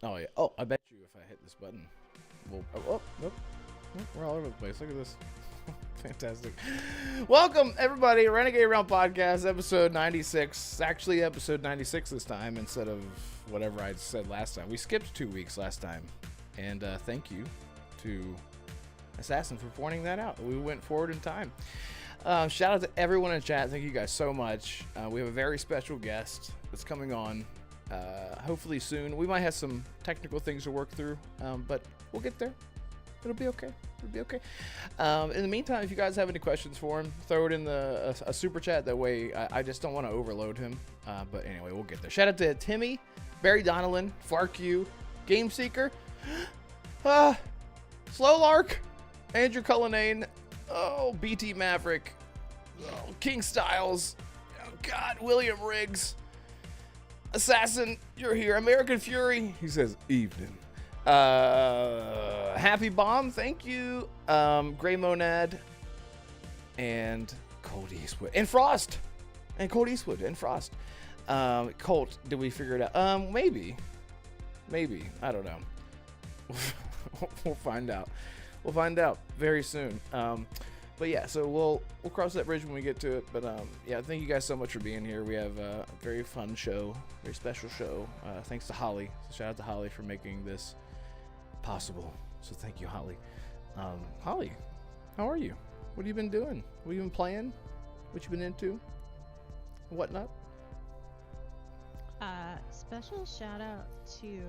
Oh yeah. Oh, I bet you if I hit this button, we'll. Oh, nope. We're all over the place. Look at this. Fantastic. Welcome everybody, Renegade Realm Podcast, episode 96. Actually, episode 96 this time instead of whatever I said last time. We skipped 2 weeks last time, and thank you to Assassin for pointing that out. We went forward in time. Shout out to everyone in chat. Thank you guys so much. We have a very special guest that's coming on. Hopefully soon. We might have some technical things to work through, but we'll get there. It'll be okay. It'll be okay. In the meantime, if you guys have any questions for him, throw it in a super chat. That way, I just don't want to overload him. But anyway, we'll get there. Shout out to Timmy, Barry Donnellan, FarQ, Game Seeker, Slow Lark, Andrew Cullinane, BT Maverick, King Styles, God, William Riggs, Assassin, you're here. American Fury, he says evening. Happy Bomb, thank you. Gray Monad and Cold Eastwood and Frost and Cold Eastwood and Frost. Colt, did we figure it out? Maybe. I don't know. We'll find out. We'll find out very soon. But yeah, so we'll cross that bridge when we get to it. But yeah, thank you guys so much for being here. We have a very fun show, very special show. Thanks to Holly. So shout out to Holly for making this possible. So thank you, Holly. Holly, how are you? What have you been doing? What have you been playing? What you been into? Whatnot? Special shout out to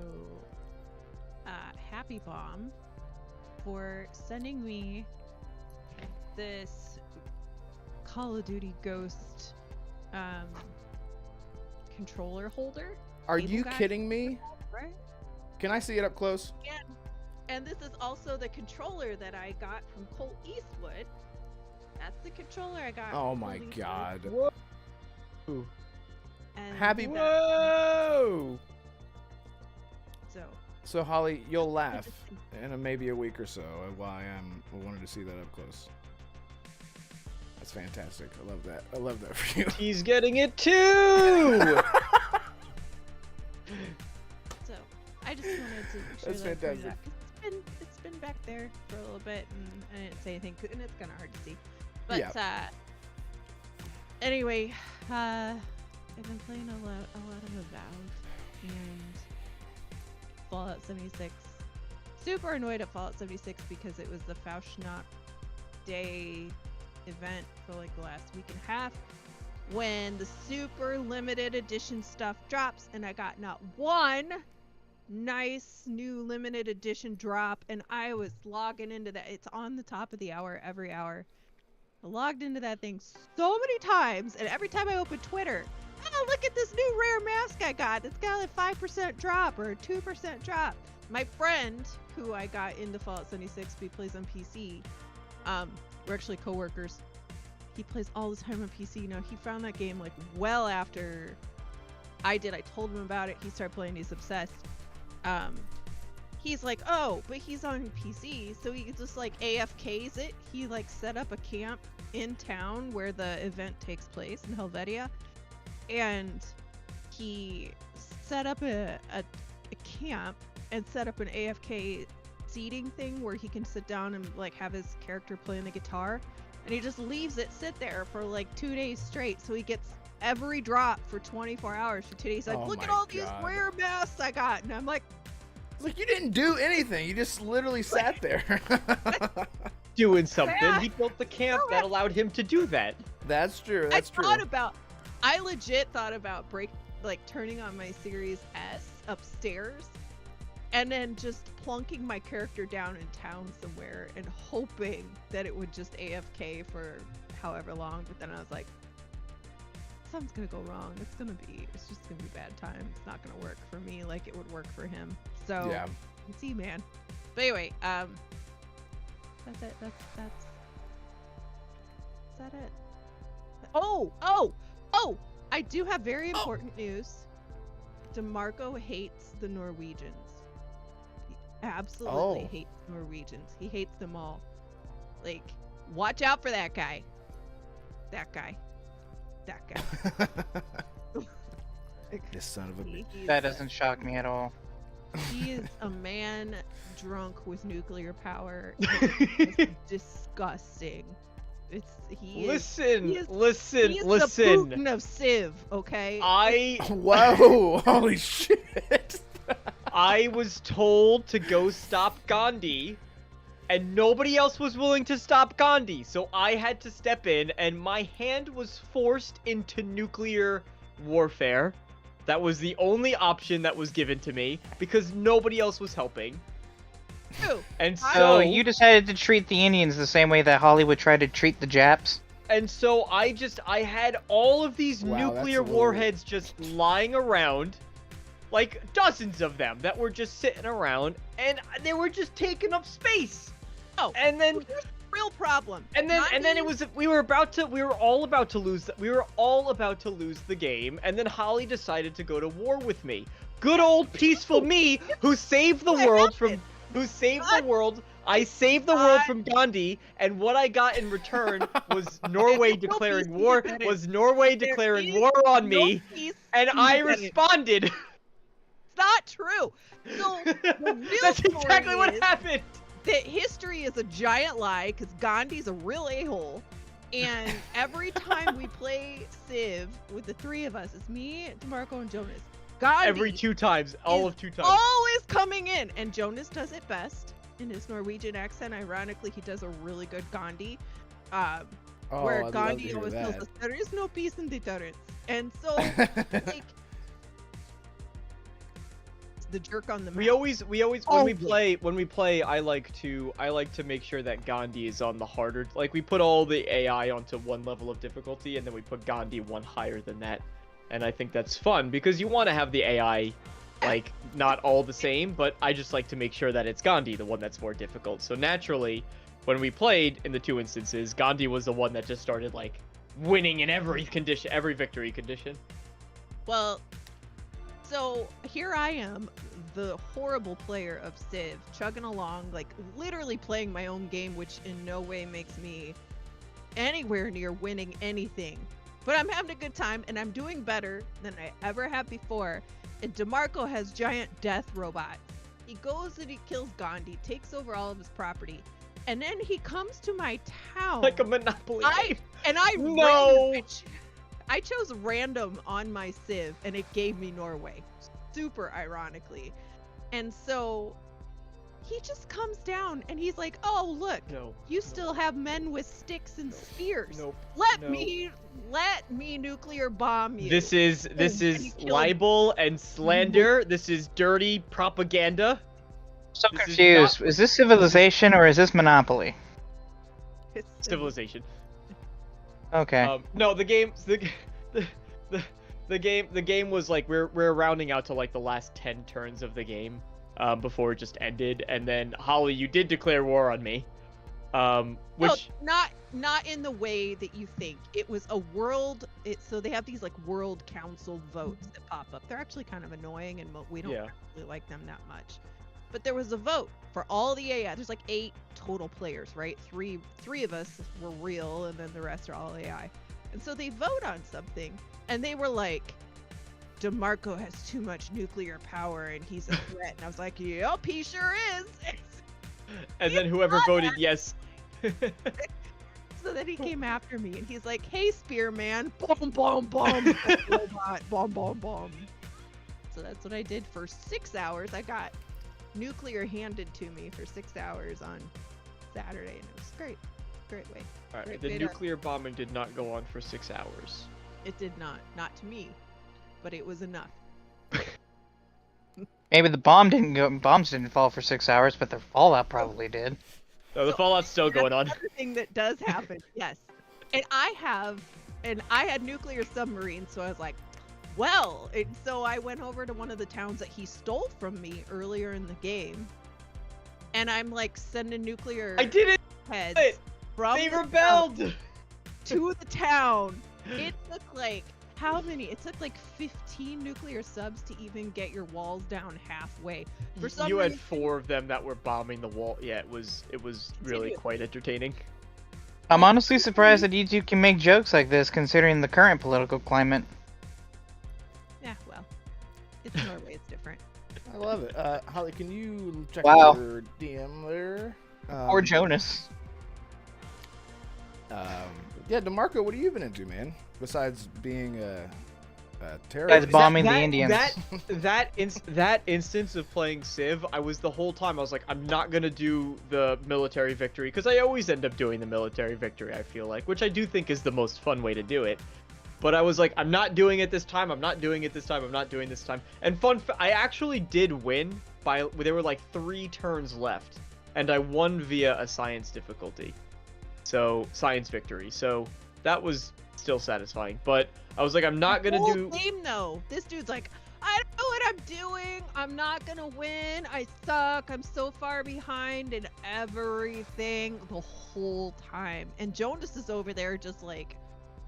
Happy Bomb for sending me this Call of Duty Ghost controller holder. Are you kidding me? Right? Can I see it up close? Yeah. And this is also the controller that I got from Colt Eastwood. That's the controller I got. Oh from my Colt God. Eastwood. Whoa. And Happy. that- Whoa. So Holly, you'll laugh in maybe a week or so why I wanted to see that up close. That's fantastic. I love that. I love that for you. He's getting it too. So I just wanted to share That's that for you. fantastic. It's been back there for a little bit, and I didn't say anything, and it's kind of hard to see. But Yeah. Anyway, I've been playing a lot of Avowed and Fallout 76. Super annoyed at Fallout 76 because it was the Faustnacht Day event for like the last week and a half when the super limited edition stuff drops, and I got not one nice new limited edition drop, and I was logging into that. It's on the top of the hour every hour. I logged into that thing so many times, and every time I open Twitter, oh, look at this new rare mask I got. It's got a 5% drop or a 2% drop. My friend, who I got into Fallout 76, he plays on PC. We're actually co-workers. He plays all the time on PC. Now, he found that game like well after I did. I told him about it. He started playing. He's obsessed. He's like, oh, but he's on PC, so he just like AFKs it. He like set up a camp in town where the event takes place in Helvetia, and he set up a camp and set up an AFK seating thing where he can sit down and like have his character playing the guitar, and he just leaves it sit there for like 2 days straight, so he gets every drop for 24 hours for 2 days. Like, look at all these rare masks I got, and I'm like, you didn't do anything. You just literally sat there. Doing something. He built the camp that allowed him to do that. That's true. That's true. I legit thought about turning on my Series S upstairs and then just plunking my character down in town somewhere and hoping that it would just AFK for however long. But then I was like, something's gonna go wrong. It's just gonna be bad time. It's not gonna work for me like it would work for him. So yeah. Let's see, man. But anyway, that's it. Is that it? Oh! I do have very important news. Damarco hates the Norwegians. He absolutely hates Norwegians. He hates them all. Like, watch out for that guy. That guy. This son of a bitch. That doesn't shock me at all. He is a man drunk with nuclear power. It's disgusting. Listen, he is listen. the Putin of Civ, okay? Whoa! Holy shit! I was told to go stop Gandhi, and nobody else was willing to stop Gandhi, so I had to step in, and my hand was forced into nuclear warfare. That was the only option that was given to me, because nobody else was helping. True. And So so you decided to treat the Indians the same way that Hollywood tried to treat the Japs? And so I had all of these Wow, that's nuclear a little- warheads just lying around, like dozens of them that were just sitting around, and they were just taking up space. Oh, And then here's the real problem. and then Gandhi- it was we were all about to lose the game, and then Holly decided to go to war with me. Good old peaceful me who saved the world from I saved the world from Gandhi, and what I got in return was Norway declaring war on me, and I responded. It's not true. So the real That's story exactly what is happened. that history is a giant lie because Gandhi's a real a-hole. And every time we play Civ with the three of us, it's me, Damarco, and Jonas. Gandhi Every 2 times, all is of 2 times. always coming in, and Jonas does it best in his Norwegian accent. Ironically, he does a really good Gandhi, Oh, where I'd love to Gandhi hear always tells that. us there is no peace in deterrence, and so like the jerk on the map. We always Always. when we play I like to make sure that Gandhi is on the harder, like we put all the AI onto one level of difficulty and then we put Gandhi one higher than that. And I think that's fun because you want to have the AI like not all the same, but I just like to make sure that it's Gandhi, the one that's more difficult. So naturally, when we played in the 2 instances, Gandhi was the one that just started like winning in every condition, every victory condition. Well, so here I am, the horrible player of Civ, chugging along, like literally playing my own game, which in no way makes me anywhere near winning anything. But I'm having a good time, and I'm doing better than I ever have before. And Damarco has giant death robots. He goes and he kills Gandhi, takes over all of his property, and then he comes to my town. Like a Monopoly game. No. I chose random on my Civ, and it gave me Norway, super ironically. And so he just comes down, and he's like, "Oh, look, you still have men with sticks and spears. Let me nuclear bomb you." This is libel and slander. This is dirty propaganda. So This is confused. not- Is this Civilization or is this Monopoly? It's Civilization. Okay. No, the game was like we're rounding out to like the last 10 turns of the game before it just ended, and then Holly, you did declare war on me, which no, not in the way that you think. It was a world. So they have these like world council votes that pop up. They're actually kind of annoying, and we don't really like them that much. But there was a vote for all the AI. There's like 8 total players, right? Three of us were real, and then the rest are all AI. And so they vote on something, and they were like, "Damarco has too much nuclear power, and he's a threat." And I was like, "Yep, he sure is." and then whoever voted yes. So then he came after me, and he's like, "Hey, Spearman, boom, boom, boom, robot, boom, boom, boom." So that's what I did for 6 hours. I got nuclear handed to me for 6 hours on Saturday, and it was great. Great way. All right, Great the way nuclear bombing did not go on for 6 hours. It did not to me, but it was enough. Maybe the bombs didn't fall for 6 hours, but their fallout probably did. No, the fallout's still going on. Another thing that does happen, yes. And I had nuclear submarines, so I was like, well, and so I went over to one of the towns that he stole from me earlier in the game, and I'm like sending nuclear I didn't. heads from They the rebelled. town to the town. It took like how many? It took like 15 nuclear subs to even get your walls down halfway. For some You had reason, 4 of them that were bombing the wall. Yeah, it was really quite entertaining. I'm honestly surprised that you two can make jokes like this, considering the current political climate. yeah, well, it's Norway. It's different. I love it. Holly, can you check Wow. your DM there? Or Jonas. Yeah, Damarco, what have you been into, man? Besides being a Guys terrorist. bombing the Indians. That instance of playing Civ, I was the whole time I was like, I'm not gonna do the military victory because I always end up doing the military victory. I feel like, which I do think is the most fun way to do it. But I was like, I'm not doing it this time. I'm not doing it this time. I'm not doing this time. And I actually did win by there were like 3 turns left, and I won via a science difficulty. So science victory. So that was still satisfying. But I was like, I'm not gonna whole do. game though. This dude's like, I don't know what I'm doing. I'm not gonna win. I suck. I'm so far behind in everything the whole time. And Jonas is over there just like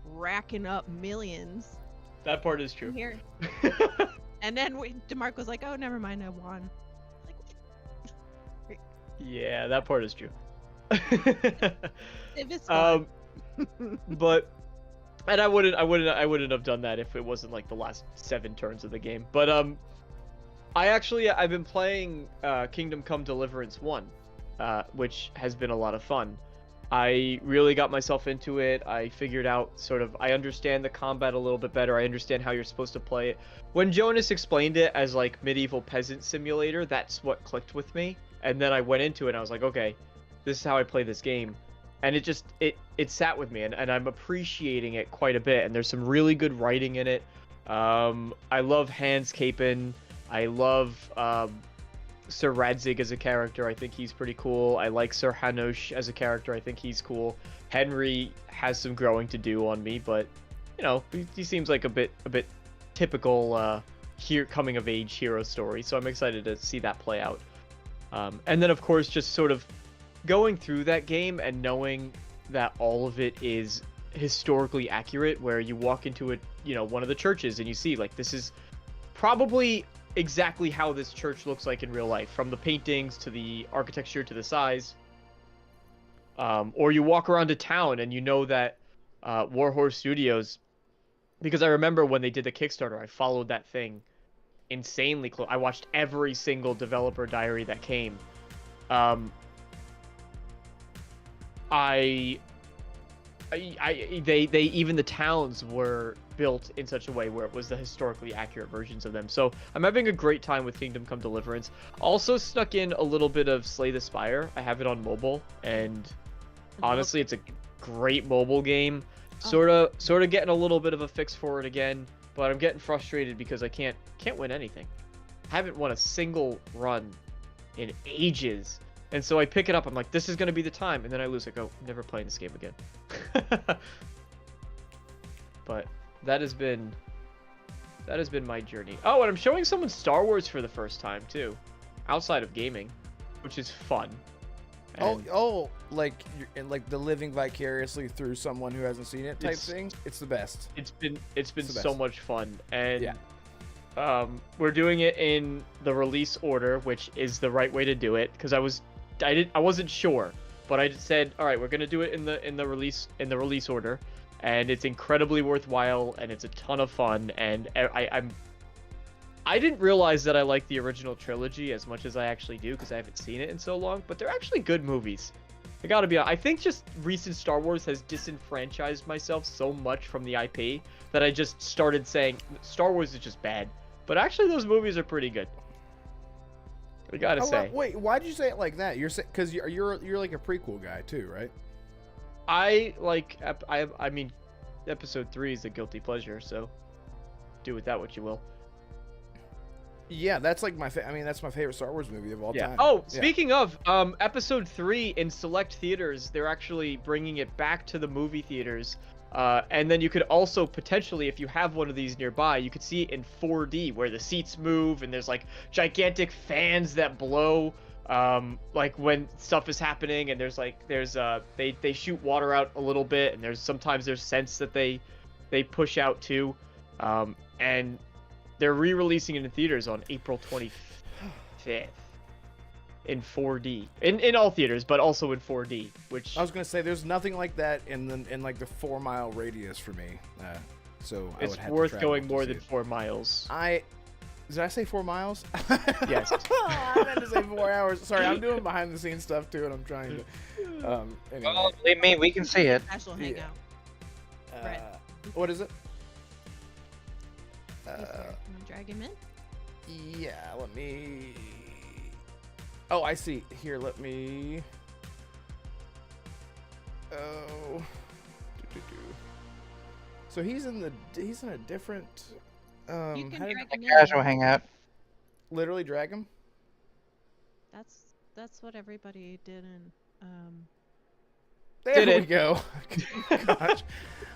racking up millions. That part is true. Here. And then Damarco's like, oh, never mind. I won. Like, Yeah, that part is true. if it's fun. But and I wouldn't have done that if it wasn't like the last 7 turns of the game. But I've been playing Kingdom Come Deliverance 1, which has been a lot of fun. I really got myself into it. I figured out I understand the combat a little bit better. I understand how you're supposed to play it. When Jonas explained it as like medieval peasant simulator, that's what clicked with me. And then I went into it and I was like, okay, this is how I play this game. And it sat with me, and I'm appreciating it quite a bit. And there's some really good writing in it. I love Hans Capen. I love Sir Radzig as a character. I think he's pretty cool. I like Sir Hanosh as a character. I think he's cool. Henry has some growing to do on me, but you know, he seems like a bit typical coming of age hero story. So I'm excited to see that play out. And then of course just sort of going through that game and knowing that all of it is historically accurate, where you walk into one of the churches and you see like this is probably exactly how this church looks like in real life, from the paintings to the architecture to the size. Or you walk around a town and you know that Warhorse Studios, because I remember when they did the Kickstarter, I followed that thing insanely close. I watched every single developer diary that came. They even the towns were built in such a way where it was the historically accurate versions of them. So I'm having a great time with Kingdom Come Deliverance. Also snuck in a little bit of Slay the Spire. I have it on mobile, and honestly, it's a great mobile game. Sort of getting a little bit of a fix for it again, but I'm getting frustrated because I can't win anything. I haven't won a single run in ages. And so I pick it up, I'm like, this is going to be the time, and then I lose. I go, never playing this game again. But that has been my journey. Oh, and I'm showing someone Star Wars for the first time too, outside of gaming, which is fun. And Like the living vicariously through someone who hasn't seen it type thing. It's the best. It's been so best. much fun, and yeah. We're doing it in the release order, which is the right way to do it, because I wasn't sure, but I said, all right, we're gonna do it in the release order, and it's incredibly worthwhile, and it's a ton of fun, and I didn't realize that I like the original trilogy as much as I actually do, because I haven't seen it in so long, but they're actually good movies. I gotta be honest, I think just recent Star Wars has disenfranchised myself so much from the IP that I just started saying Star Wars is just bad, but actually those movies are pretty good. I gotta say. Wait, why'd you say it like that? You're because you're like a prequel guy too, right? I mean, episode 3 is a guilty pleasure, so do with that what you will. Yeah, that's like that's my favorite Star Wars movie of all time. Oh, speaking of, episode 3 in select theaters, they're actually bringing it back to the movie theaters. And then you could also potentially, if you have one of these nearby, you could see it in 4D where the seats move and there's like gigantic fans that blow, like when stuff is happening, and they shoot water out a little bit, and sometimes there's scents that they push out too, and they're re-releasing it in theaters on April 25th. In 4D, in all theaters, but also in 4D. Which I was gonna say, there's nothing like that in like the 4-mile radius for me. So it's worth going more than 4 miles. Did I say 4 miles? Yes. I meant to say 4 hours. Sorry, I'm doing behind the scenes stuff too, and I'm trying to. Anyway, Oh, believe me, we can see it. Casual Yeah. hangout. Brett. What is it? He's here. Wanna drag him in? Yeah, let me. Oh, I see. Here, let me. Oh. So he's in a different. You How can did drag A him in. casual hangout. literally drag him? That's what everybody did in There Did we it. go. Gosh.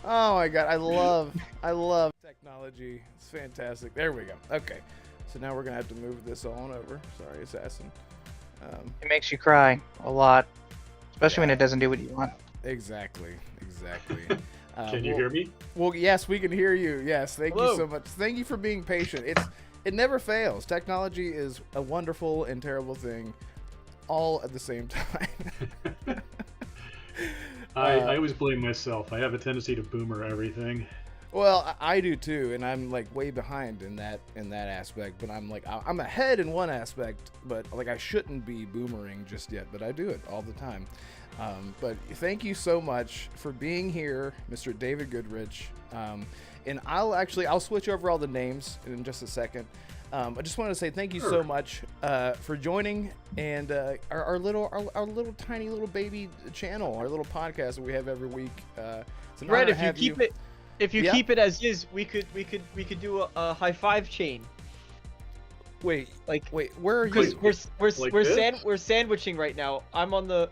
Oh my god, I love technology. It's fantastic. There we go. Okay. So now we're gonna have to move this on over. Sorry, assassin. It makes you cry a lot, especially when Yeah. it doesn't do what you want. Exactly. Can you hear me? Well, yes, we can hear you. Yes, thank Hello. you so much. Thank you for being patient. It never fails. Technology is a wonderful and terrible thing, all at the same time. I always blame myself. I have a tendency to boomer everything. Well, I do too, and I'm like way behind in that aspect. But I'm like I'm ahead in one aspect, but like I shouldn't be boomering just yet. But I do it all the time. But thank you so much for being here, Mr. David Goodrich. And I'll switch over all the names in just a second. I just want to say thank you so Sure. much for joining and our little tiny little baby channel, our little podcast that we have every week. It's an Brett, honor if to you have keep it, if you Yeah. keep it as is, we could do a high five chain. Wait, Like, where are because you? Like this? we're sandwiching right now. I'm on the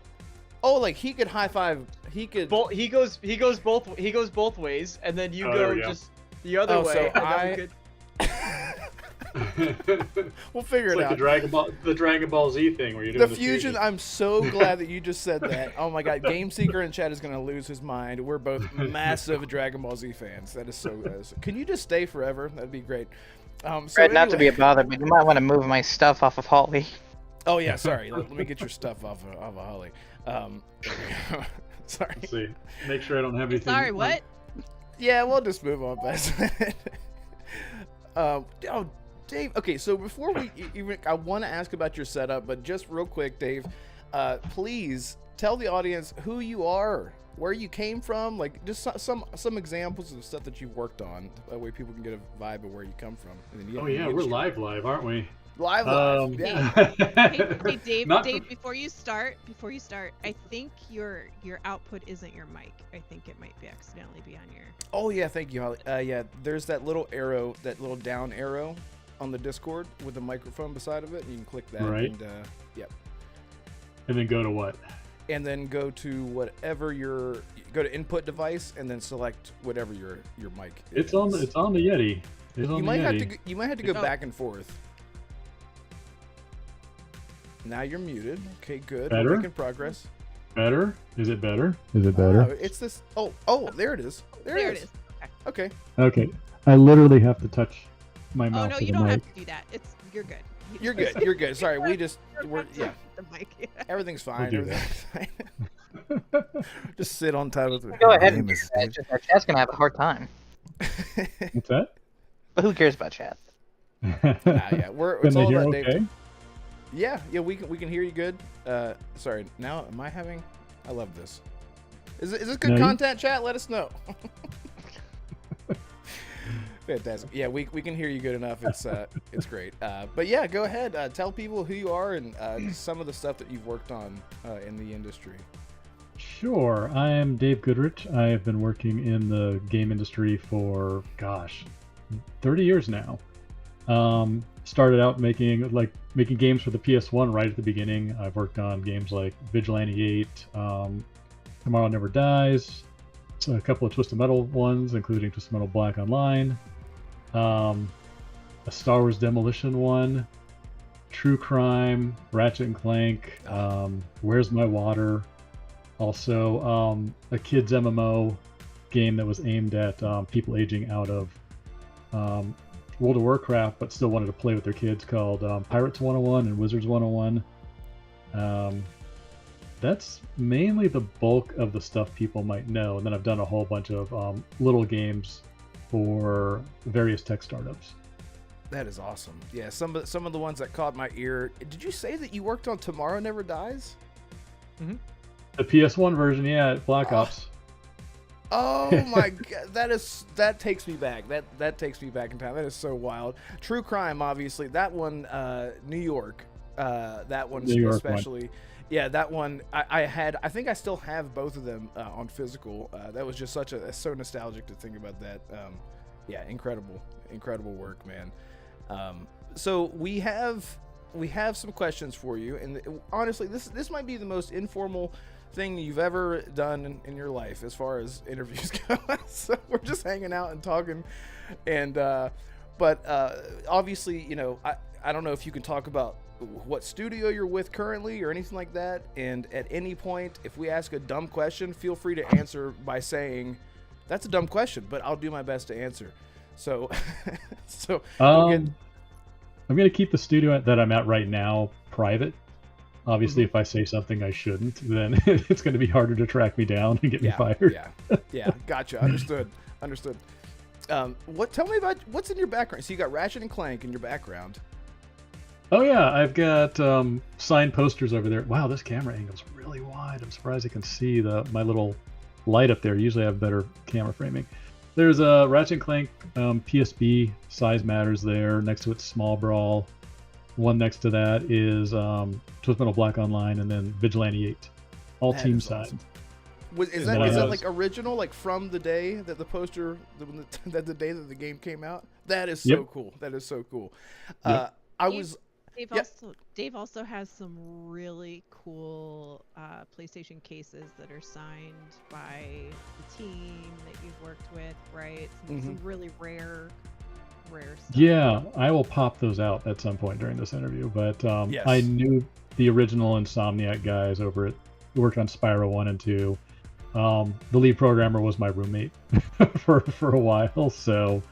Oh, like he could high five. He could. he goes both ways, and then you Oh, there go we go. just the other Oh, way. so and then I- we could... We'll figure It's it like out. the Dragon Ball Z thing where you're The doing fusion. I'm so glad that you just said that. Oh my god, Game Seeker in chat is gonna lose his mind. We're both massive Dragon Ball Z fans. That is so. Can you just stay forever? That'd be great. So Fred, not to be anyway- a bother, but you might want to move my stuff off of Holly. Oh yeah, sorry. Let me get your stuff off of Holly. Sorry. Let's see. Make sure I don't have anything. Sorry, what? Yeah, we'll just move on past that. Oh, Dave. Okay, so before we even, I want to ask about your setup, but just real quick, Dave, please tell the audience who you are, where you came from, like just some examples of stuff that you've worked on. That way, people can get a vibe of where you come from. And then Oh yeah, we're live, aren't we? live. Yeah. Hey, Dave, Not Dave, before you start, I think your output isn't your mic. I think it might be accidentally be on your. Oh yeah, thank you, Holly. Yeah, there's that little arrow, that little down arrow on the Discord with a microphone beside of it. You can click that. Right. And, yep. And then go to what? And then go to whatever go to input device and then select whatever your mic is. It's on the Yeti. It's on You the might have Yeti. to you might have to go Oh. back and forth. Now you're muted. Okay, good. Better? We're making progress. Better? Is it better? Is it better? It's this. Oh, there it is. There it is. Okay. Okay. I literally have to touch my Oh mouth no, to you the don't mic. have to do that. You're good. You're good. You're good. Sorry, we're yeah. The mic. Everything's fine. do Everything's fine. Just sit on top of it. Go ahead My and name do is that. Just our chat's gonna have a hard time. What's that? But who cares about chat? yeah, it's Can they all hear about Dave. okay? Yeah, we can hear you good. Sorry, now am I having? I love this. Is this good No, you- content, chat? Let us know. Fantastic. Yeah, we can hear you good enough. It's great. But yeah, go ahead. Tell people who you are and some of the stuff that you've worked on in the industry. Sure. I am Dave Goodrich. I have been working in the game industry for 30 years now. Started out making games for the PS1 right at the beginning. I've worked on games like Vigilante 8, Tomorrow Never Dies, so a couple of Twisted Metal ones, including Twisted Metal Black Online, a Star Wars Demolition one, True Crime, Ratchet and Clank, Where's My Water, also a kids MMO game that was aimed at people aging out of World of Warcraft but still wanted to play with their kids, called Pirates 101 and Wizards 101. That's mainly the bulk of the stuff people might know, and then I've done a whole bunch of little games for various tech startups. That is awesome. Yeah, some of the ones that caught my ear. Did you say that you worked on Tomorrow Never Dies? The PS1 version, yeah, Black Oh. Ops. Oh my god, that takes me back. That takes me back in time. That is so wild. True Crime, obviously. That one, New York. That one New York especially. Yeah, that one. I think I still have both of them on physical. That was just so nostalgic to think about that. Yeah, incredible work, man. So we have some questions for you, and honestly, this might be the most informal thing you've ever done in your life as far as interviews go. So we're just hanging out and talking, and but obviously, you know, I don't know if you can talk about what studio you're with currently or anything like that, and at any point if we ask a dumb question, feel free to answer by saying that's a dumb question, but I'll do my best to answer. So I'm going to keep the studio that I'm at right now private. Obviously, if I say something I shouldn't, then it's going to be harder to track me down and get me fired. Yeah, gotcha. Understood. Tell me about what's in your background. So you got Ratchet and Clank in your background. Oh yeah, I've got signed posters over there. Wow, this camera angle's really wide. I'm surprised I can see my little light up there. Usually I have better camera framing. There's a Ratchet and Clank PSB Size Matters there. Next to it, Small Brawl. One next to that is Twist Metal Black Online, and then Vigilante 8. All team side. Awesome. Is that like original, like from the day that the poster, the day that the game came out? That is so cool. That is so cool. Dave also has some really cool PlayStation cases that are signed by the team that you've worked with, right? Some really rare stuff. Yeah, I will pop those out at some point during this interview. But I knew the original Insomniac guys over at who worked on Spyro 1 and 2. The lead programmer was my roommate for a while, so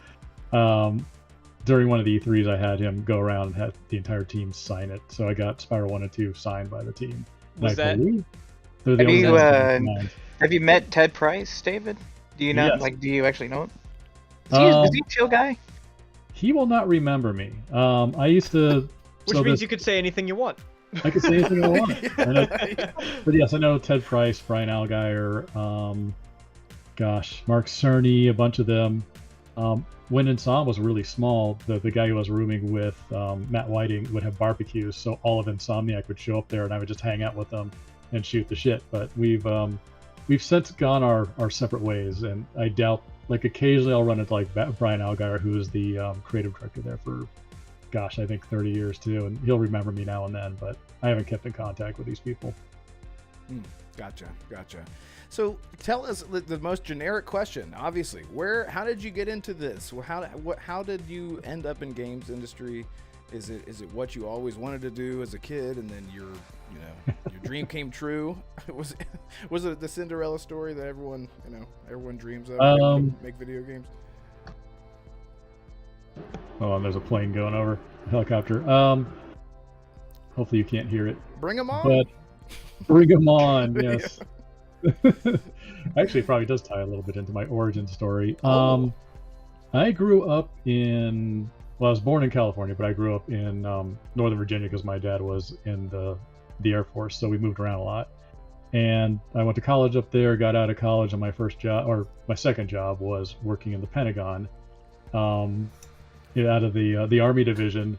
during one of the E3s, I had him go around and had the entire team sign it. So I got Spyro 1 and 2 signed by the team. Was that? Have you met Ted Price, David? Do you know? Yes. Like, do you actually know him? Is he a chill guy? He will not remember me. I used to. Which means you could say anything you want. I could say anything I want. But yes, I know Ted Price, Brian Algier, Mark Cerny, a bunch of them. When Ensom was really small, the guy who I was rooming with, Matt Whiting, would have barbecues, so all of Insomniac would show up there, and I would just hang out with them and shoot the shit. But we've since gone our separate ways, and I doubt, like, occasionally I'll run into like Brian Algier, who is the creative director there for, I think 30 years too, and he'll remember me now and then, but I haven't kept in contact with these people. Gotcha. So tell us the most generic question. Obviously, how did you get into this? How did you end up in games industry? Is it what you always wanted to do as a kid, and then your dream came true? Was it the Cinderella story that everyone dreams of? Make video games. Oh, and there's a plane going over, a helicopter. Hopefully you can't hear it. Bring them on. But bring them on, yes. Actually, it probably does tie a little bit into my origin story. I grew up I was born in California, but I grew up in Northern Virginia because my dad was in the Air Force, so we moved around a lot. And I went to college up there, got out of college, and my second job was working in the Pentagon, out of the Army Division,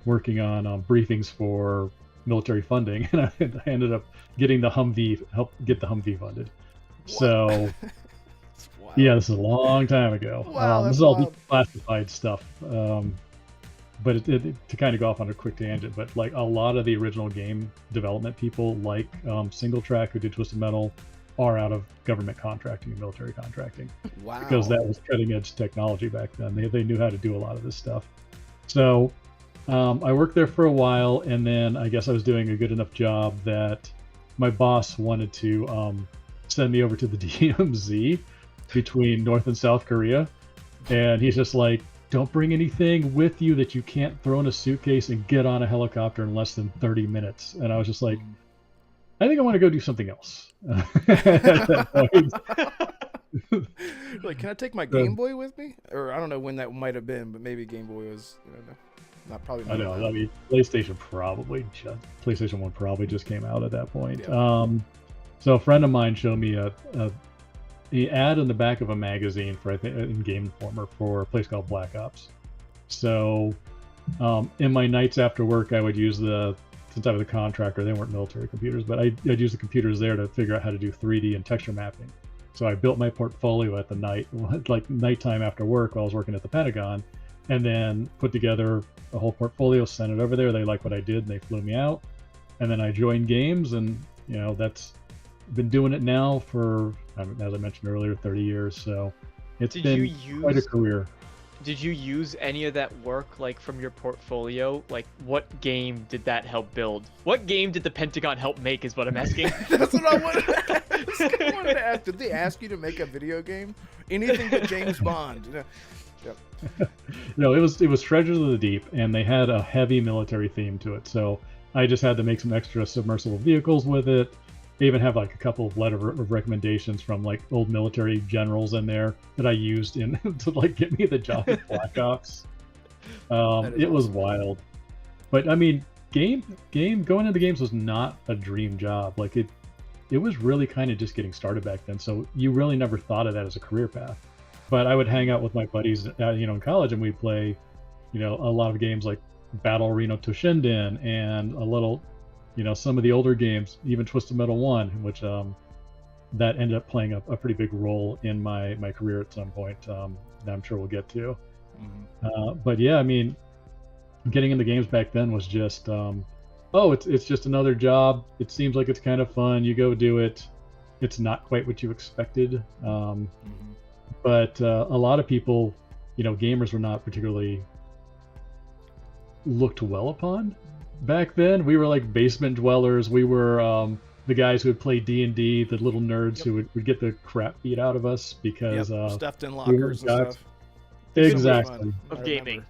working on briefings for military funding, and I ended up getting help get the Humvee funded. What? So yeah, this is a long time ago. Wow, this is all classified stuff. But to kind of go off on a quick tangent, but like a lot of the original game development people, like Single Track, who did Twisted Metal, are out of government contracting and military contracting. Wow. Because that was cutting edge technology back then. They knew how to do a lot of this stuff. So I worked there for a while, and then I guess I was doing a good enough job that my boss wanted to send me over to the DMZ between North and South Korea. And he's just like, don't bring anything with you that you can't throw in a suitcase and get on a helicopter in less than 30 minutes. And I was just like, I think I want to go do something else. Like, can I take my Game Boy with me? Or I don't know when that might have been, but maybe Game Boy was, probably not. I know. allowed. I mean, PlayStation 1 probably just came out at that point. Yeah. So a friend of mine showed me the ad in the back of a magazine for, I think, in Game Informer for a place called Black Ops. So in my nights after work, I would use since I was a contractor, they weren't military computers, but I'd use the computers there to figure out how to do 3D and texture mapping. So I built my portfolio at the nighttime after work while I was working at the Pentagon, and then put together a whole portfolio, sent it over there. They liked what I did, and they flew me out. And then I joined games, and that's been doing it now for, as I mentioned earlier, 30 years. So it's been quite a career. Did you use any of that work, like, from your portfolio? Like, what game did that help build? What game did the Pentagon help make is what I'm asking. That's what I wanted to ask. I wanted to ask. Did they ask you to make a video game? Anything but James Bond? Yep. No, it was Treasures of the Deep, and they had a heavy military theme to it. So I just had to make some extra submersible vehicles with it. They even have like a couple of letter of recommendations from like old military generals in there that I used in to like get me the job at Black Ops. It was wild, but I mean, going into games was not a dream job. Like it was really kind of just getting started back then. So you really never thought of that as a career path. But I would hang out with my buddies, in college, and we'd play, a lot of games like Battle Reno Toshinden and a little. Some of the older games, even Twisted Metal 1, which that ended up playing a pretty big role in my career at some point, that I'm sure we'll get to. Mm-hmm. But yeah, I mean, getting into games back then was just, it's just another job. It seems like it's kind of fun. You go do it. It's not quite what you expected. But a lot of people, gamers were not particularly looked well upon. Back then, we were like basement dwellers. We were the guys who would play D&D, the little nerds who would get the crap beat out of us because stuffed in lockers and stuff. Exactly. So of gaming.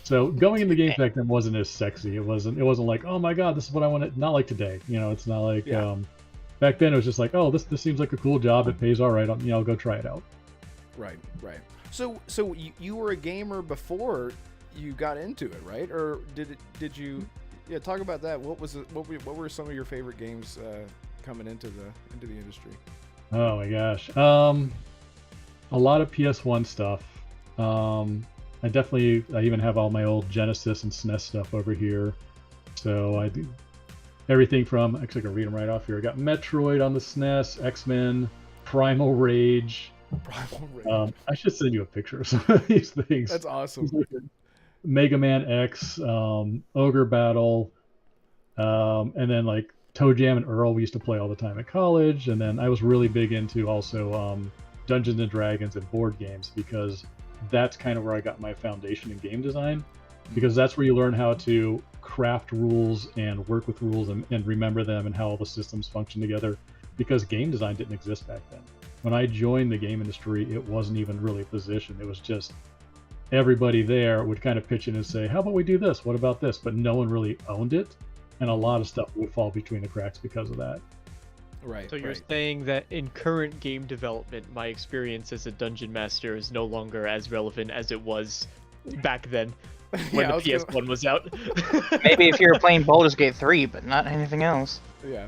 So going into games back then wasn't as sexy. It wasn't like, oh my god, this is what I want to. Not like today. It's not like back then. It was just like, oh, this seems like a cool job. It pays all right. I'll go try it out. Right. So you were a gamer before you got into it, right? Or did you? Yeah, talk about that. What were some of your favorite games coming into the industry? Oh my gosh, a lot of PS1 stuff. I even have all my old Genesis and SNES stuff over here. So I do everything from, actually I can read them right off here. I got Metroid on the SNES, X-Men, Primal Rage. I should send you a picture of some of these things. That's awesome. Mega Man X, Ogre Battle, and then like Toe Jam and Earl we used to play all the time at college. And then I was really big into also Dungeons and Dragons and board games, because that's kind of where I got my foundation in game design, because that's where you learn how to craft rules and work with rules and remember them and how all the systems function together, because game design didn't exist back then. When I joined the game industry, it wasn't even really a position. It was just everybody there would kind of pitch in and say, how about we do this? What about this? But no one really owned it. And a lot of stuff would fall between the cracks because of that. Right. So you're saying that in current game development, my experience as a dungeon master is no longer as relevant as it was back then when the PS1 was out? Maybe if you were playing Baldur's Gate 3, but not anything else. Yeah.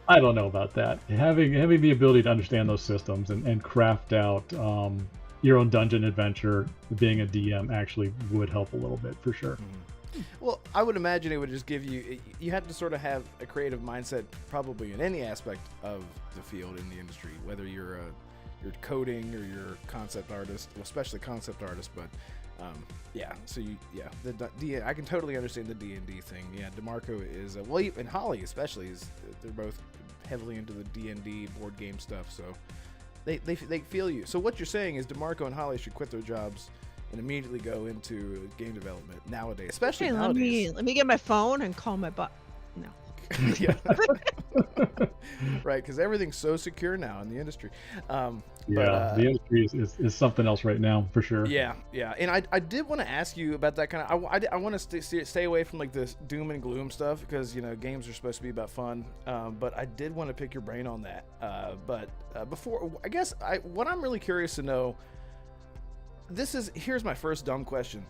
I don't know about that. Having the ability to understand those systems and craft out your own dungeon adventure, being a DM actually would help a little bit for sure. Well, I would imagine it would just give you had to sort of have a creative mindset probably in any aspect of the field in the industry, whether you're coding or you're a concept artist, well, especially concept artist, but I can totally understand the D&D thing. Yeah, Damarco is and Holly especially they're both heavily into the D&D board game stuff, so they feel you. So what you're saying is Damarco and Holly should quit their jobs and immediately go into game development nowadays, especially nowadays. Let me get my phone and call my No. Yeah. Right, because everything's so secure now in the industry. The industry is something else right now for sure. Yeah, and I did want to ask you about that kind of. I want to stay away from like this doom and gloom stuff because games are supposed to be about fun. But I did want to pick your brain on that. But before, I guess what I'm really curious to know. Here's my first dumb question.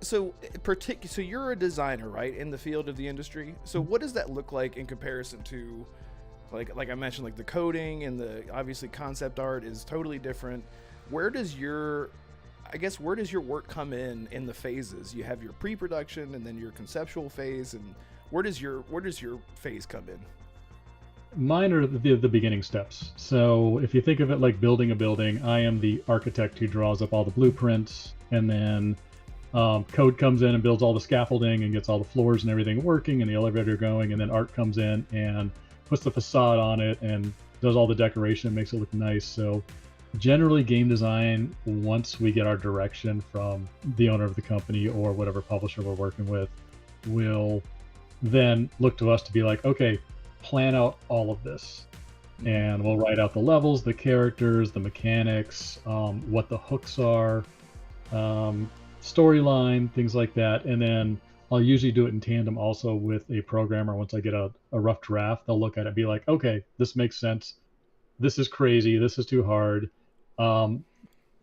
So you're a designer, right, in the field of the industry. So what does that look like in comparison to, like I mentioned, like the coding and the obviously concept art is totally different. Where does your work come in the phases? You have your pre-production and then your conceptual phase, and where does your phase come in? Mine are the beginning steps. So if you think of it like building a building, I am the architect who draws up all the blueprints, and then code comes in and builds all the scaffolding and gets all the floors and everything working and the elevator going, and then art comes in and puts the facade on it and does all the decoration, makes it look nice. So generally game design, once we get our direction from the owner of the company or whatever publisher we're working with, will then look to us to be like, okay, plan out all of this, and we'll write out the levels, the characters, the mechanics, what the hooks are, storyline, things like that. And then I'll usually do it in tandem also with a programmer. Once I get a rough draft, they'll look at it and be like, okay, this makes sense, this is crazy, this is too hard,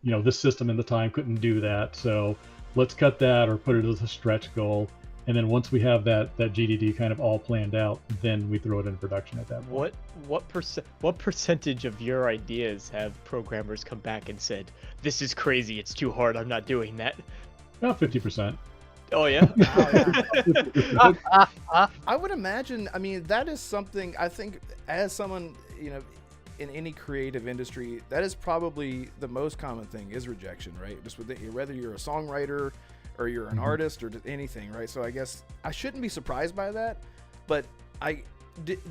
this system in the time couldn't do that, so let's cut that or put it as a stretch goal. And then once we have that GDD kind of all planned out, then we throw it in production at that point. What percentage of your ideas have programmers come back and said, "This is crazy. It's too hard. I'm not doing that"? About 50%. Oh yeah. I would imagine. I mean, that is something I think as someone in any creative industry, that is probably the most common thing is rejection, right? Just with whether you're a songwriter or you're an artist or anything, right? So I guess I shouldn't be surprised by that, but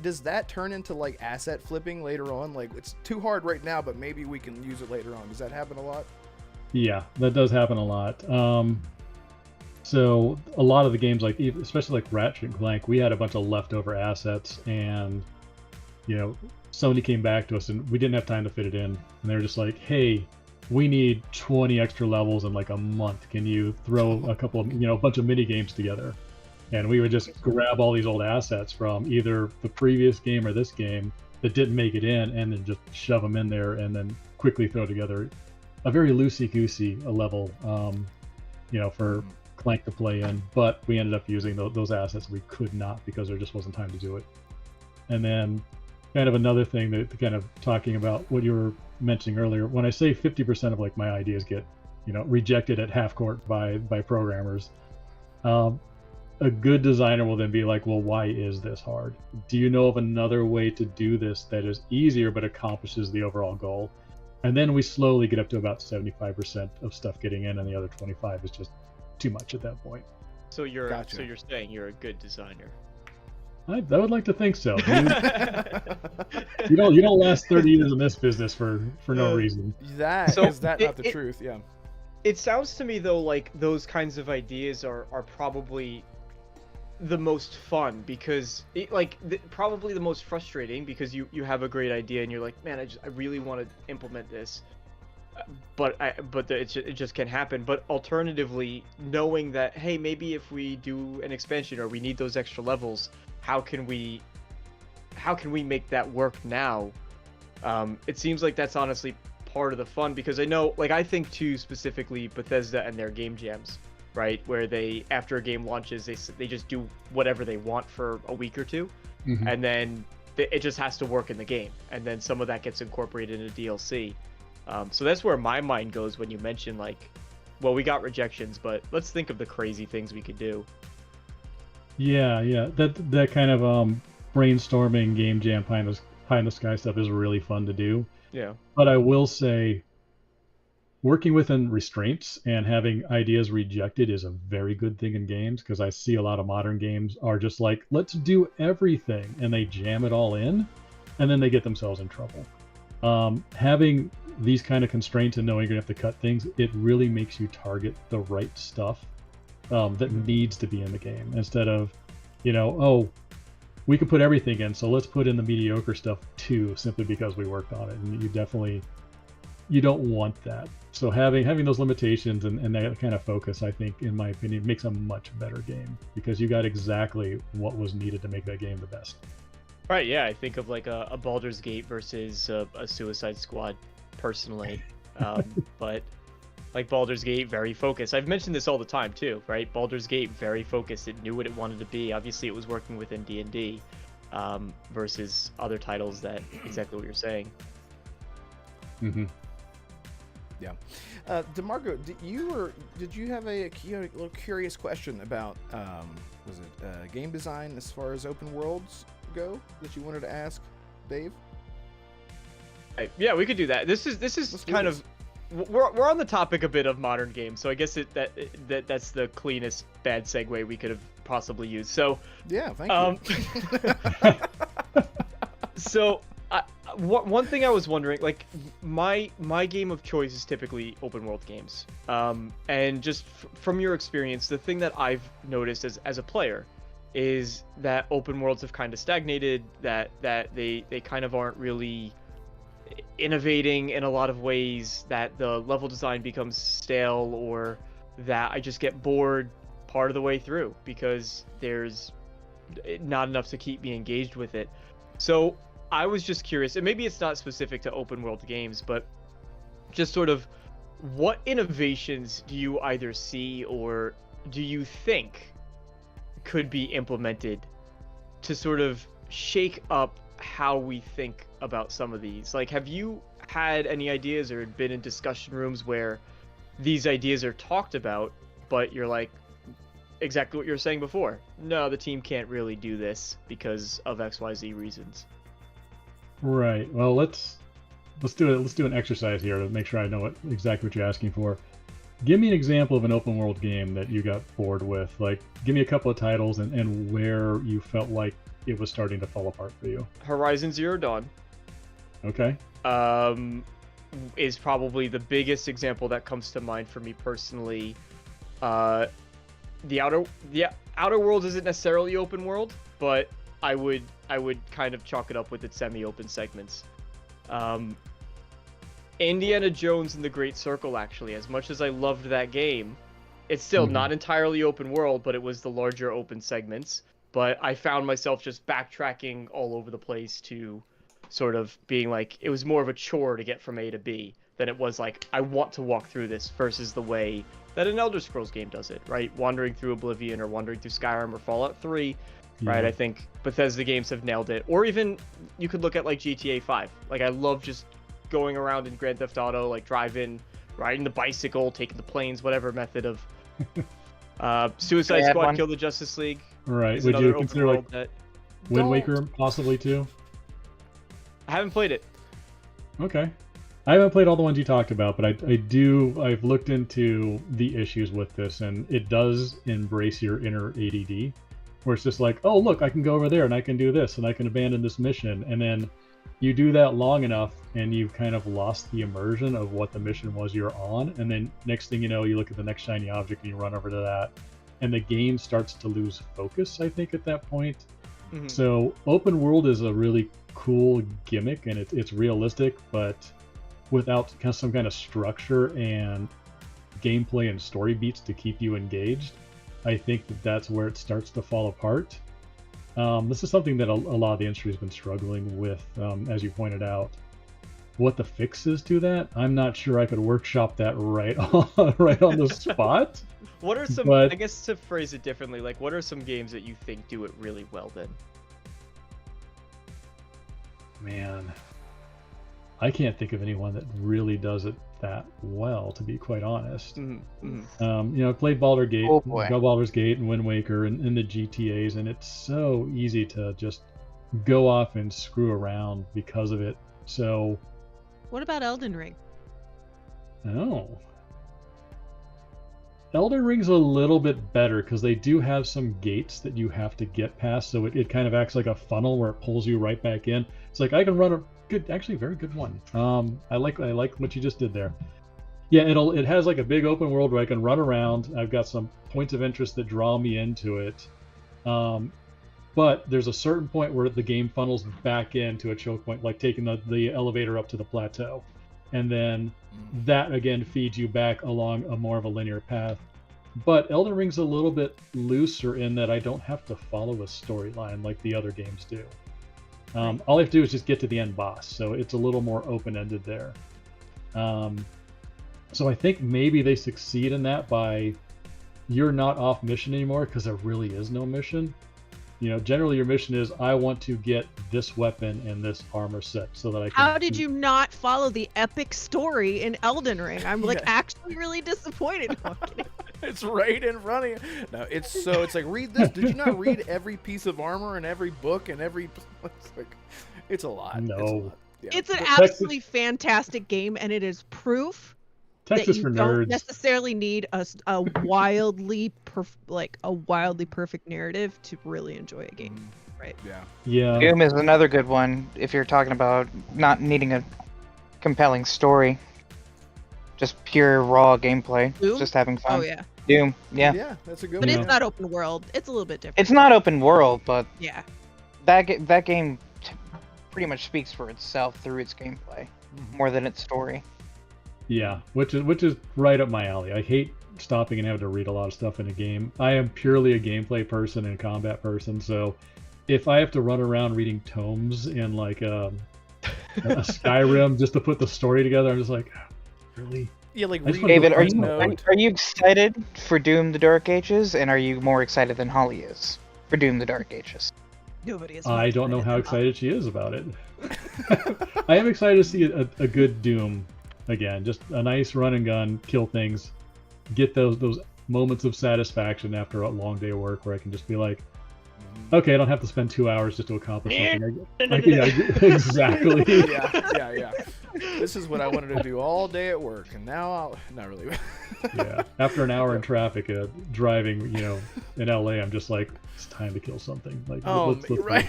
does that turn into like asset flipping later on? Like it's too hard right now, but maybe we can use it later on. Does that happen a lot? Yeah, that does happen a lot. So a lot of the games, like especially like Ratchet and Clank, we had a bunch of leftover assets, and Sony came back to us and we didn't have time to fit it in, and they were just like, hey, we need 20 extra levels in like a month. Can you throw a couple of, a bunch of mini games together? And we would just grab all these old assets from either the previous game or this game that didn't make it in, and then just shove them in there and then quickly throw together a very loosey-goosey level, for Clank to play in. But we ended up using those assets we could not because there just wasn't time to do it. And then kind of another thing that kind of talking about what you were mentioning earlier, when I say 50% of like my ideas get rejected at half court by programmers, a good designer will then be like, well, why is this hard? Do you know of another way to do this that is easier but accomplishes the overall goal? And then we slowly get up to about 75% of stuff getting in, and the other 25 is just too much at that point. So you're saying you're a good designer. I would like to think so. You don't last 30 years in this business for no reason. Is that not the truth? Yeah. It sounds to me though like those kinds of ideas are probably the most fun, because probably the most frustrating, because you have a great idea and you're like, man, I really want to implement this, but it just can't happen. But alternatively, knowing that, hey, maybe if we do an expansion or we need those extra levels, how can we make that work now? It seems like that's honestly part of the fun, because I know, like, I think too specifically Bethesda and their game jams, right, where they, after a game launches, they just do whatever they want for a week or two, and then it just has to work in the game, and then some of that gets incorporated into DLC. So that's where my mind goes when you mention, like, well, we got rejections, but let's think of the crazy things we could do. Yeah, that kind of brainstorming game jam pie in the sky stuff is really fun to do. Yeah. But I will say, working within restraints and having ideas rejected is a very good thing in games, because I see a lot of modern games are just like, let's do everything, and they jam it all in, and then they get themselves in trouble. Having these kind of constraints and knowing you're gonna have to cut things, it really makes you target the right stuff that needs to be in the game, instead of oh, we can put everything in, so let's put in the mediocre stuff too, simply because we worked on it. And you don't want that. So having those limitations and that kind of focus, I think, in my opinion, makes a much better game, because you got exactly what was needed to make that game the best. Right, yeah, I think of like a Baldur's Gate versus a Suicide Squad, personally. But like Baldur's Gate, very focused. I've mentioned this all the time too, right? Baldur's Gate, very focused. It knew what it wanted to be. Obviously, it was working within D&D, versus other titles that exactly what you're saying. Mm-hmm. Yeah. Damarco, did you have a little curious question about was it game design as far as open worlds go that you wanted to ask Dave? Right, yeah, we could do that. This is kind of we're on the topic a bit of modern games, so I guess that's the cleanest bad segue we could have possibly used. So yeah, thank you. So one thing I was wondering, like my game of choice is typically open world games, and just from your experience, the thing that I've noticed as a player is that open worlds have kind of stagnated, that they kind of aren't really innovating in a lot of ways, that the level design becomes stale, or that I just get bored part of the way through because there's not enough to keep me engaged with it. So I was just curious, and maybe it's not specific to open world games, but just sort of what innovations do you either see or do you think could be implemented to sort of shake up how we think about some of these? Like, have you had any ideas or been in discussion rooms where these ideas are talked about, but you're like, exactly what you were saying before, no, the team can't really do this because of XYZ reasons? Right. Well, let's do it. Let's do an exercise here to make sure I know exactly what you're asking for. Give me an example of an open world game that you got bored with. Like, give me a couple of titles and where you felt like it was starting to fall apart for you. Horizon Zero Dawn. Okay. Is probably the biggest example that comes to mind for me personally. The Outer Worlds isn't necessarily open world, but I would kind of chalk it up with its semi-open segments. Indiana Jones and the Great Circle, actually, as much as I loved that game, it's still not entirely open world, but it was the larger open segments. But I found myself just backtracking all over the place to sort of being like, it was more of a chore to get from A to B than it was like, I want to walk through this, versus the way that an Elder Scrolls game does it, right? Wandering through Oblivion or wandering through Skyrim or Fallout 3, right? I think Bethesda games have nailed it. Or even you could look at like GTA 5. Like, I love just going around in Grand Theft Auto, like driving, riding the bicycle, taking the planes, whatever method of Suicide Squad, Kill the Justice League. Right. Would you consider like Wind Waker possibly too? I haven't played it. Okay. I haven't played all the ones you talked about, but I've looked into the issues with this, and it does embrace your inner ADD, where it's just like, oh, look, I can go over there and I can do this and I can abandon this mission. And then you do that long enough and you've kind of lost the immersion of what the mission was you're on. And then next thing you know, you look at the next shiny object and you run over to that. And the game starts to lose focus, I think, at that point. Mm-hmm. So open world is a really cool gimmick, and it's realistic, but without some kind of structure and gameplay and story beats to keep you engaged, I think that's where it starts to fall apart. This is something that a lot of the industry has been struggling with, as you pointed out. What the fix is to that, I'm not sure I could workshop that right on the spot. What are some, I guess to phrase it differently, like what are some games that you think do it really well then? Man, I can't think of anyone that really does it that well, to be quite honest. Mm-hmm. Mm-hmm. I played Baldur's Gate and Wind Waker and the GTAs, and it's so easy to just go off and screw around because of it. So, what about Elden Ring? Oh, Elden Ring's a little bit better because they do have some gates that you have to get past, so it kind of acts like a funnel where it pulls you right back in. It's like I can run a good, actually very good one. I like what you just did there. Yeah, it has like a big open world where I can run around. I've got some points of interest that draw me into it. but there's a certain point where the game funnels back into a choke point, like taking the elevator up to the plateau, and then that again feeds you back along a more of a linear path. But Elden Ring's a little bit looser in that I don't have to follow a storyline like the other games do. All I have to do is just get to the end boss, so it's a little more open-ended there. So I think maybe they succeed in that by you're not off mission anymore because there really is no mission. You know, generally your mission is I want to get this weapon and this armor set so that I can. How did you not follow the epic story in Elden Ring? I'm like actually really disappointed. No, I'm kidding. It's right in front of you. No, it's like read this. Did you not read every piece of armor and every book and every? It's like, it's a lot. No. It's a lot. Yeah. It's an absolutely fantastic game, and it is proof Texas that you for don't nerds. necessarily need a wildly perfect narrative to really enjoy a game, right? Yeah. Yeah. Doom is another good one if you're talking about not needing a compelling story. Just pure raw gameplay. Doom? Just having fun. Oh yeah, Doom, yeah. Yeah, that's a good but one. it's not open world. It's a little bit different. It's not open world, but Yeah. that game pretty much speaks for itself through its gameplay more than its story. Yeah, which is right up my alley. I hate stopping and having to read a lot of stuff in a game. I am purely a gameplay person and a combat person, so if I have to run around reading tomes in like a Skyrim just to put the story together, I'm just like, really? Yeah, like I just read David, the note. are you excited for Doom: The Dark Ages, and are you more excited than Holly is for Doom: The Dark Ages? Nobody is. I don't know how than excited she is about it. I am excited to see a good Doom again. Just a nice run and gun, kill things, get those moments of satisfaction after a long day of work where I can just be like, okay, I don't have to spend 2 hours just to accomplish something. Yeah, exactly. Yeah. This is what I wanted to do all day at work, and now not really. Yeah. After an hour in traffic, driving, in LA, I'm just like, it's time to kill something. Like, let's right.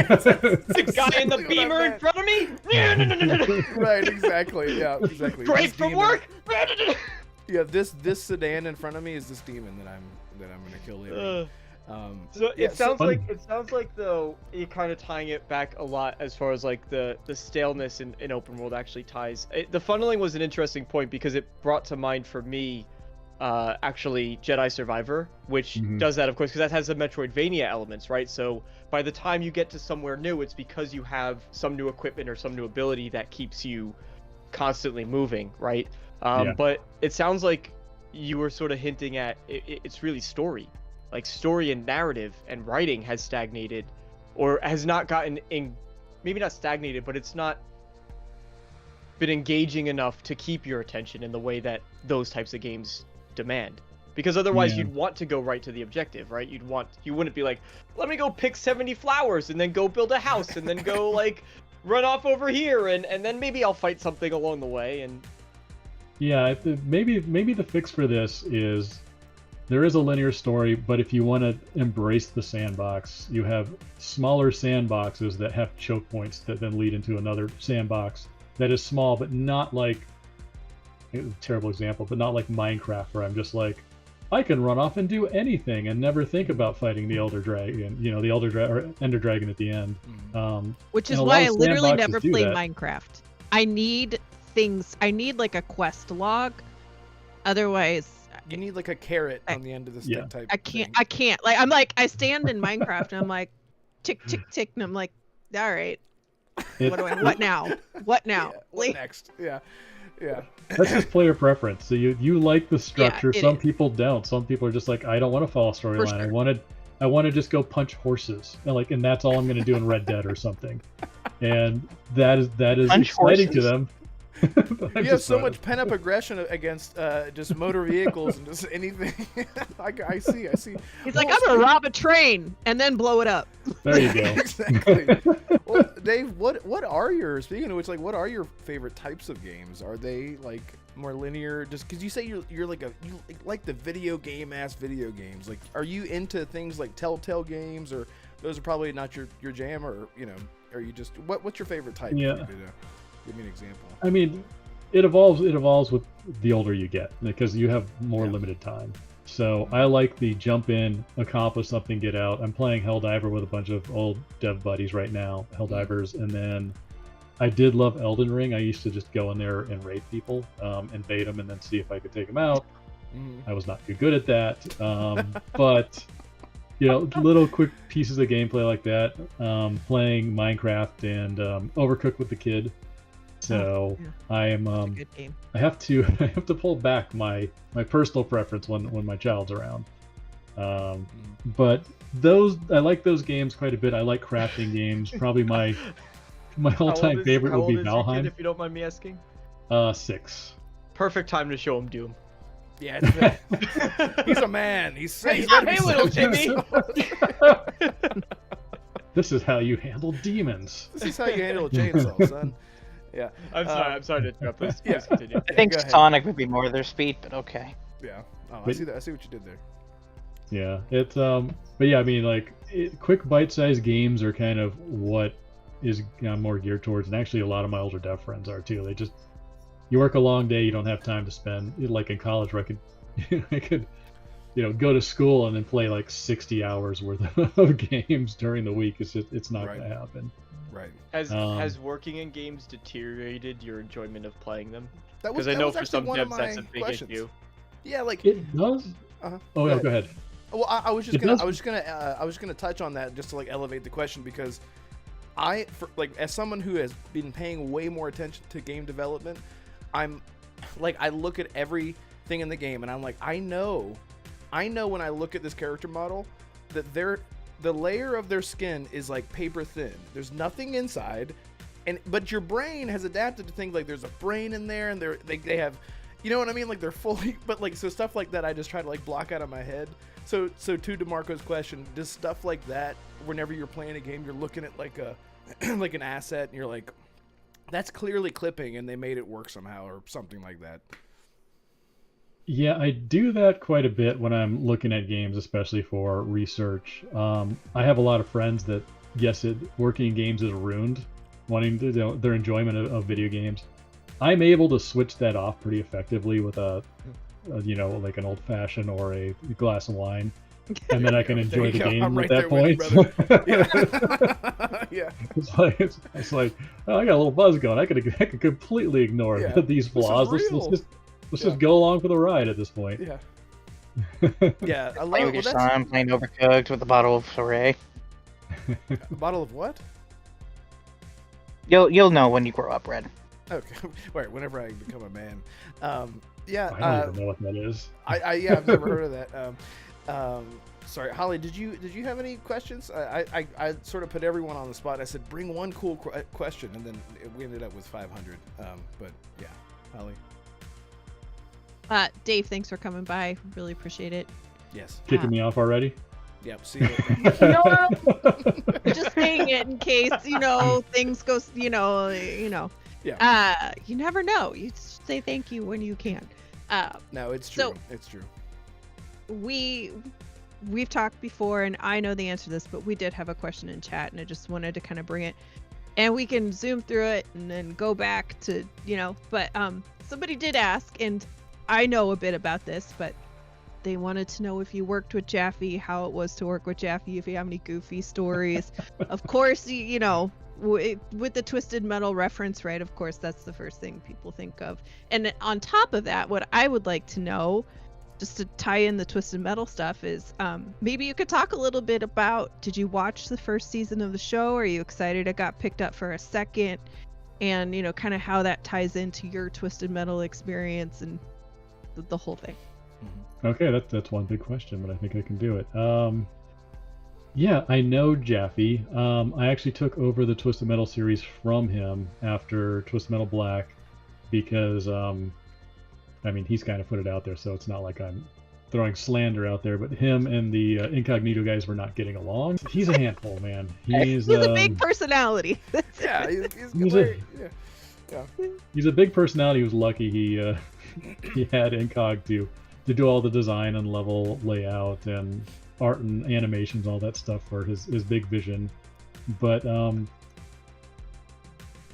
The guy in the beamer in front of me. Right, exactly. Yeah, exactly. Great This from demon- work. Yeah, this sedan in front of me is this demon that I'm gonna kill later. So yeah, it sounds so- like though you're kind of tying it back a lot as far as like the staleness in open world actually ties. The funneling was an interesting point because it brought to mind for me actually Jedi Survivor, which does that of course because that has the Metroidvania elements, right? So by the time you get to somewhere new, it's because you have some new equipment or some new ability that keeps you constantly moving, right? Yeah. But it sounds like you were sort of hinting at it's really story. Like story and narrative and writing has stagnated or has not gotten maybe not stagnated, but it's not been engaging enough to keep your attention in the way that those types of games demand. Because otherwise you'd want to go right to the objective, right? You wouldn't be like, let me go pick 70 flowers and then go build a house and then go like run off over here and then maybe I'll fight something along the way. And Yeah, maybe the fix for this is there is a linear story, but if you want to embrace the sandbox, you have smaller sandboxes that have choke points that then lead into another sandbox that is small, but not like, terrible example, but not like Minecraft where I'm just like, I can run off and do anything and never think about fighting the Elder Dragon, the or Ender Dragon at the end. Which is and a why lot I of literally sandboxes never do play that. Minecraft. I need like a quest log. Otherwise, You need like a carrot on the end of the stick type. I can't. Like I stand in Minecraft and I'm like, tick, tick, tick, and I'm like, all right, what now? What now? Yeah, what next? Yeah. That's just player preference. So you like the structure. it Some is. people don't. Some people are just like, I don't want to follow a storyline. sure. I want to just go punch horses. And that's all I'm going to do in Red Dead or something. And that is Punch exciting to horses? them. You have so much pent up aggression against just motor vehicles and just anything. I see. He's like, I'm gonna rob a train and then blow it up. There you go. Exactly. Well, Dave, what are your, speaking of which, like, what are your favorite types of games? Are they like more linear? Just because you say you're like you like the video games. Like, are you into things like Telltale games, or those are probably not your jam, or are you just what's your favorite type? Yeah. Give me an example. I mean, it evolves with the older you get because you have more limited time. So I like the jump in, accomplish something, get out. I'm playing Helldiver with a bunch of old dev buddies right now, Helldivers, and then I did love Elden Ring. I used to just go in there and raid people, invade them, and then see if I could take them out. I was not too good at that, but little quick pieces of gameplay like that. Playing Minecraft and Overcooked with the kid. So I am. Good game. I have to pull back my personal preference when my child's around. But I like those games quite a bit. I like crafting games. Probably my all-time favorite would be Valheim. Kid, if you don't mind me asking. 6. Perfect time to show him Doom. Yeah, he's a man. He's Hey, ready hey, little Jimmy. This is how you handle demons. This is how you handle a chainsaw, son. Yeah. I'm sorry to interrupt. Please Yeah. continue. I think go ahead. Sonic would be more their speed, but okay. Yeah. Oh, I But- see that. I see what you did there. Yeah, it's but yeah, I mean, like quick bite-sized games are kind of what is I'm more geared towards, and actually a lot of my older dev friends are too. You work a long day, you don't have time to spend like in college where I could go to school and then play like 60 hours worth of games during the week. It's not Right. gonna happen. Right. Has working in games deteriorated your enjoyment of playing them? That was. Because I that know was for actually some one of devs that's my a big questions. issue. Yeah, like. It does. Uh-huh. Oh yeah, go ahead. Well, I was just It gonna, does- I was just gonna touch on that just to like elevate the question, because as someone who has been paying way more attention to game development, I'm like, I look at everything in the game and I'm like, I know when I look at this character model that the layer of their skin is like paper thin. There's nothing inside, but your brain has adapted to think like there's a brain in there, and they have, you know what I mean? Like they're fully, but like, so stuff like that I just try to like block out of my head. So to Damarco's question, does stuff like that, whenever you're playing a game, you're looking at like like an asset and you're like, that's clearly clipping and they made it work somehow or something like that? Yeah, I do that quite a bit when I'm looking at games, especially for research. I have a lot of friends that, yes, working in games is ruined, wanting to their enjoyment of video games. I'm able to switch that off pretty effectively with like an old fashioned or a glass of wine, and then I can There enjoy you the go. game I'm at right that there with point. you, brother. Yeah. It's like, oh, I got a little buzz going. I could completely ignore Yeah. these This is flaws. real. Let's just go along for the ride at this point. Yeah. Yeah. I love Playing it. with your Well, son, playing Overcooked with a bottle of Soray. a bottle of what? You'll know when you grow up, Red. Okay. Wait, whenever I become a man. I Yeah. don't even know what that is. Yeah, I've never heard of that. Sorry, Holly, did you have any questions? I sort of put everyone on the spot. I said, bring one cool question, and then we ended up with 500. But yeah, Holly. Dave, thanks for coming by. Really appreciate it. Yes. Kicking me off already? Yep. See you later. Just saying it in case things go. Yeah. You never know. You say thank you when you can. No, it's true. So- It's true. We've talked before, and I know the answer to this, but we did have a question in chat, and I just wanted to kind of bring it, and we can zoom through it and then go back to But somebody did ask, and I know a bit about this, but they wanted to know if you worked with Jaffe, how it was to work with Jaffe, if you have any goofy stories. Of course, with the Twisted Metal reference, right? Of course, that's the first thing people think of. And on top of that, what I would like to know, just to tie in the Twisted Metal stuff, is maybe you could talk a little bit about, did you watch the first season of the show? Are you excited it got picked up for a second? And, kind of how that ties into your Twisted Metal experience and the whole thing. Okay, that's one big question, but I think I can do it. Yeah, I know Jaffe. I actually took over the Twisted Metal series from him after Twisted Metal Black because, he's kind of put it out there, so it's not like I'm throwing slander out there, but him and the Incognito guys were not getting along. He's a handful, man. He's a big personality. Yeah, he's He's very, he's a big personality. He was lucky he had Incog to do all the design and level layout and art and animations, all that stuff for his big vision. But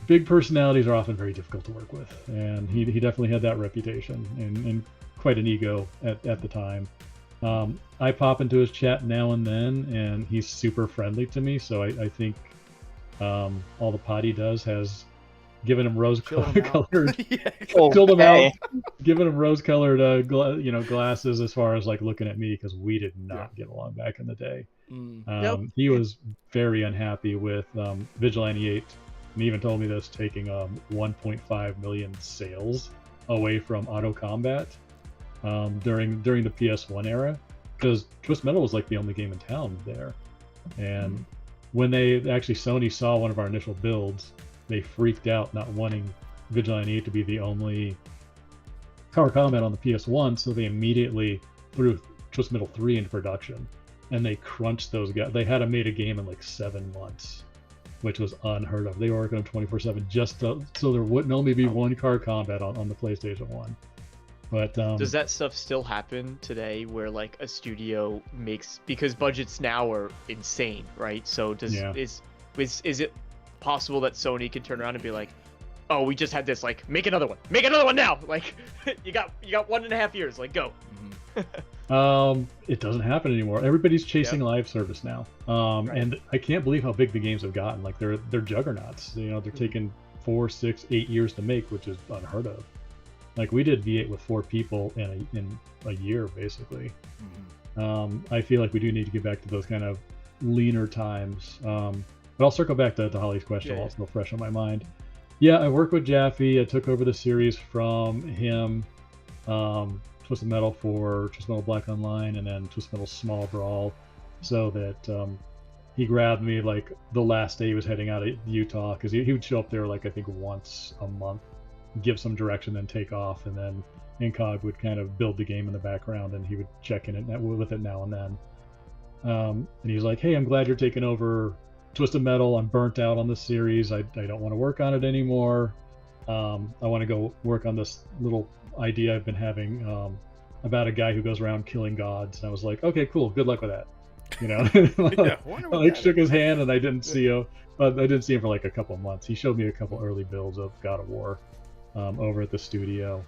big personalities are often very difficult to work with, and he definitely had that reputation and quite an ego at the time. I pop into his chat now and then, and he's super friendly to me. So I think all the pot he does has given him rose-colored, Yeah. chilled him Okay. out, given him rose-colored, glasses as far as like looking at me, because we did not get along back in the day. Nope. He was very unhappy with Vigilante 8, and he even told me that's taking 1.5 million sales away from auto combat during the PS1 era, because Twist Metal was like the only game in town there. And when Sony saw one of our initial builds, they freaked out, not wanting Vigilante 8 to be the only car combat on the PS1, so they immediately threw Twist Metal 3 into production, and they crunched those guys. They had made a game in like 7 months, which was unheard of. They were working on 24/7 just so there wouldn't only be one car combat on the PlayStation 1. But does that stuff still happen today, where like a studio makes, because budgets now are insane, right? So is it possible that Sony can turn around and be like, oh, we just had this, like, make another one now, like you got 1.5 years, like, go. It doesn't happen anymore. Everybody's chasing live service now, and I can't believe how big the games have gotten. Like they're juggernauts. They're taking 4, 6, 8 years to make, which is unheard of. Like we did V8 with 4 people in a year, basically. I feel like we do need to get back to those kind of leaner times. But I'll circle back to Holly's question. Yeah, While it's still fresh on my mind. Yeah, I work with Jaffe. I took over the series from him. Twisted Metal for Twisted Metal Black Online, and then Twisted Metal Small Brawl, so that he grabbed me like the last day he was heading out of Utah, because he would show up there like I think once a month, give some direction, then take off, and then Incog would kind of build the game in the background, and he would check in with it now and then. And he was like, "Hey, I'm glad you're taking over Twisted Metal. I'm burnt out on this series. I don't want to work on it anymore. I want to go work on this little idea I've been having about a guy who goes around killing gods." And I was like, "Okay, cool. Good luck with that." I shook his hand, and I didn't see him. I didn't see him for like a couple of months. He showed me a couple early builds of God of War over at the studio,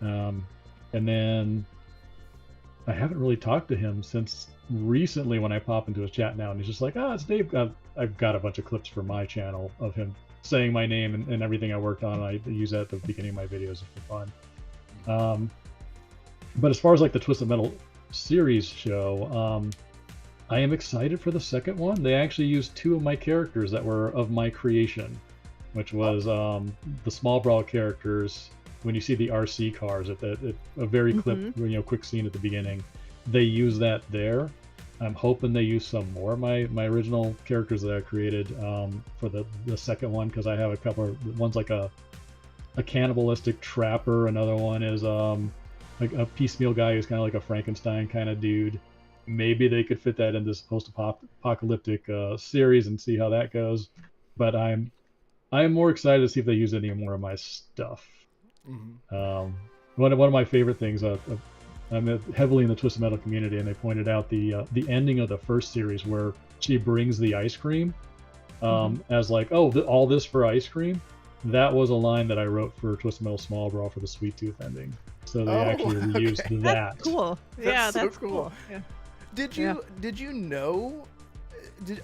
and then I haven't really talked to him since recently when I pop into his chat now, and he's just like, it's Dave. I've got a bunch of clips for my channel of him saying my name and everything I worked on. I use that at the beginning of my videos for fun. But as far as like the Twisted Metal series show, I am excited for the second one. They actually used 2 of my characters that were of my creation, which was the Small Brawl characters. When you see the RC cars at a very quick scene at the beginning, they use that there. I'm hoping they use some more of my original characters that I created for the second one, because I have a couple of one's like a cannibalistic trapper. Another one is like a piecemeal guy who's kind of like a Frankenstein kind of dude. Maybe they could fit that in this post-apocalyptic series and see how that goes. But I'm more excited to see if they use any more of my stuff. One of my favorite things, I'm heavily in the Twisted Metal community, and they pointed out the ending of the first series where she brings the ice cream as like, all this for ice cream. That was a line that I wrote for Twisted Metal Small Brawl for the Sweet Tooth ending. So they actually reused that. That's cool. Yeah, that's cool. Yeah. Did you know?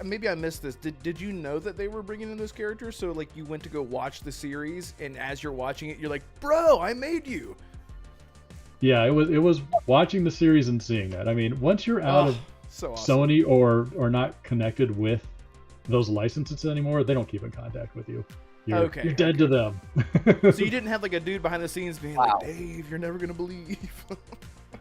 Maybe I missed this. Did you know that they were bringing in those characters? So like you went to go watch the series, and as you're watching it, you're like, "Bro, I made you." Yeah, it was watching the series and seeing that. I mean, once you're out of so awesome. Sony or not connected with those licenses anymore, they don't keep in contact with you. You're dead to them. So you didn't have like a dude behind the scenes being like, "Dave, you're never gonna believe."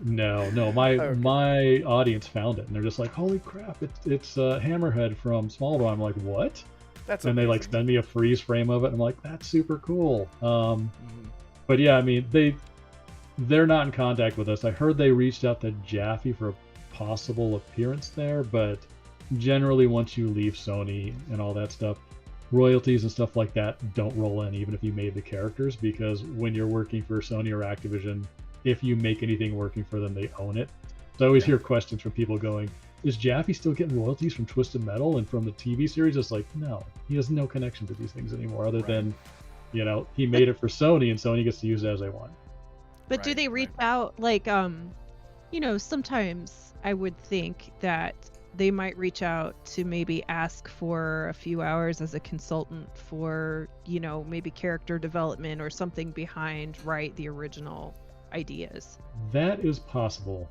No. My audience found it, and they're just like, "Holy crap! It's Hammerhead from Small Brawl." I'm like, "What?" That's and amazing. they like send me a freeze frame of it. And I'm like, "That's super cool." But yeah, I mean, they're not in contact with us. I heard they reached out to Jaffe for a possible appearance there, but generally once you leave Sony and all that stuff, royalties and stuff like that don't roll in, even if you made the characters, because when you're working for Sony or Activision, if you make anything working for them, they own it. So I always hear questions from people going, is Jaffe still getting royalties from Twisted Metal and from the TV series? It's like, no, he has no connection to these things anymore, other than, he made it for Sony, and Sony gets to use it as they want. But do they reach out, like, sometimes I would think that they might reach out to maybe ask for a few hours as a consultant for, maybe character development or something behind, right, the original ideas. That is possible.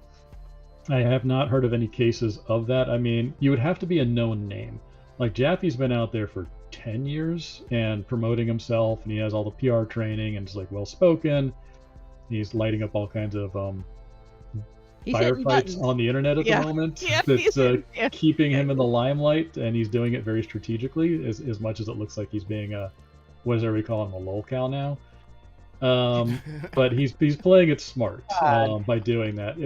I have not heard of any cases of that. I mean, you would have to be a known name. Like Jaffe's been out there for 10 years and promoting himself, and he has all the PR training and is like well spoken. He's lighting up all kinds of He's hitting firefights buttons. on the internet at Yeah. the moment. Yeah, That's yeah. keeping him in the limelight, and he's doing it very strategically, as much as it looks like he's being a, what does everybody call him, a lolcow now? But he's playing it smart by doing that.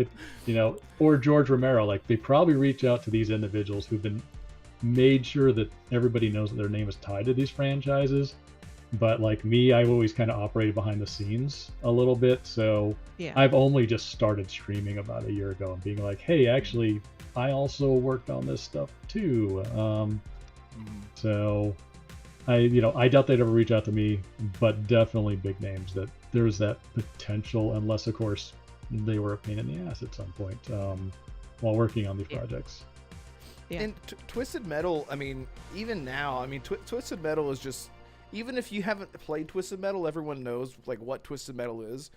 Or George Romero, like they probably reach out to these individuals who've been made sure that everybody knows that their name is tied to these franchises. But like me, I've always kind of operated behind the scenes a little bit, so Yeah. I've only just started streaming about a year ago and being like, hey, actually, I also worked on this stuff too. So I doubt they'd ever reach out to me, but definitely big names that there's that potential, unless of course they were a pain in the ass at some point while working on these projects. Yeah. And Twisted Metal, I mean, even now, I mean, Twisted Metal is just, even if you haven't played Twisted Metal, everyone knows like what Twisted Metal is.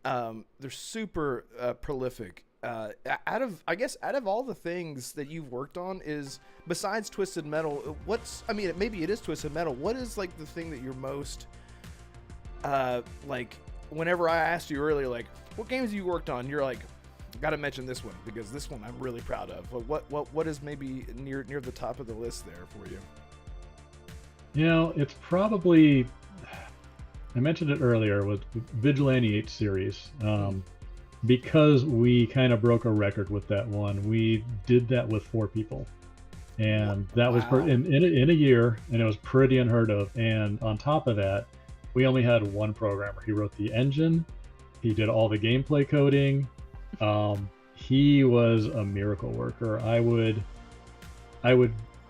They're super prolific. Out of all the things that you've worked on, is besides Twisted Metal, maybe it is Twisted Metal. What is like the thing that you're most like? Whenever I asked you earlier, like what games have you worked on, you're like, got to mention this one because this one I'm really proud of. What is maybe near the top of the list there for you? It's probably, I mentioned it earlier with Vigilante 8 series. Because we kind of broke a record with that one, we did that with 4 people. And that was in a year, and it was pretty unheard of. And on top of that, we only had one programmer. He wrote the engine, he did all the gameplay coding. He was a miracle worker. I would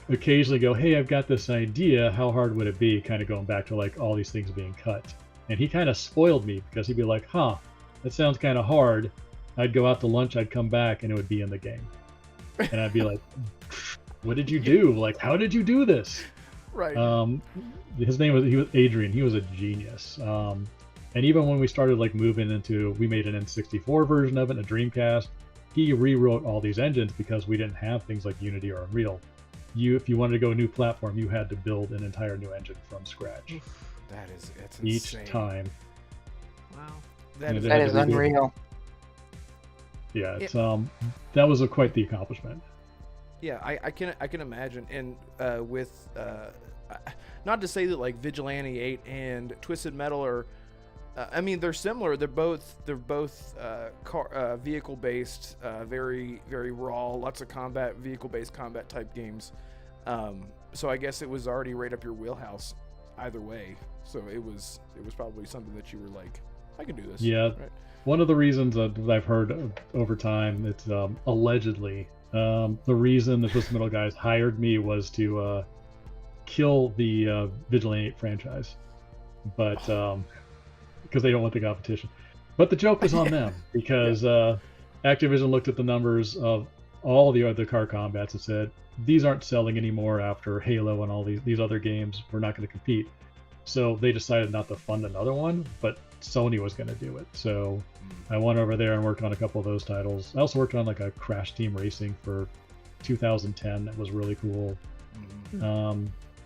occasionally go, hey, I've got this idea, how hard would it be, kind of going back to like all these things being cut. And he kind of spoiled me because he'd be like, that sounds kind of hard. I'd go out to lunch, I'd come back, and it would be in the game. And I'd be like, what did you do? Like, how did you do this? Right. He was Adrian. He was a genius. And even when we started like moving into, we made an N64 version of it, a Dreamcast, he rewrote all these engines because we didn't have things like Unity or Unreal. If you wanted to go a new platform, you had to build an entire new engine from scratch. It's each insane. time. Wow. That is unreal. Yeah, it's that was quite the accomplishment. Yeah, I can imagine, and with not to say that like Vigilante 8 and Twisted Metal are, I mean they're similar. They're both vehicle based, very very raw, lots of combat, vehicle based combat type games. So I guess it was already right up your wheelhouse, either way. So it was probably something that you were like, I can do this. Yeah. Right? One of the reasons that I've heard over time, it's allegedly the reason the Twisted Metal guys hired me was to kill the Vigilante 8 franchise, but because they don't want the competition. But the joke was on them because Activision looked at the numbers of all the other car combats and said, these aren't selling anymore after Halo and all these other games. We're not going to compete. So they decided not to fund another one, but Sony was going to do it. So I went over there and worked on a couple of those titles. I also worked on like a Crash Team Racing for 2010 that was really cool.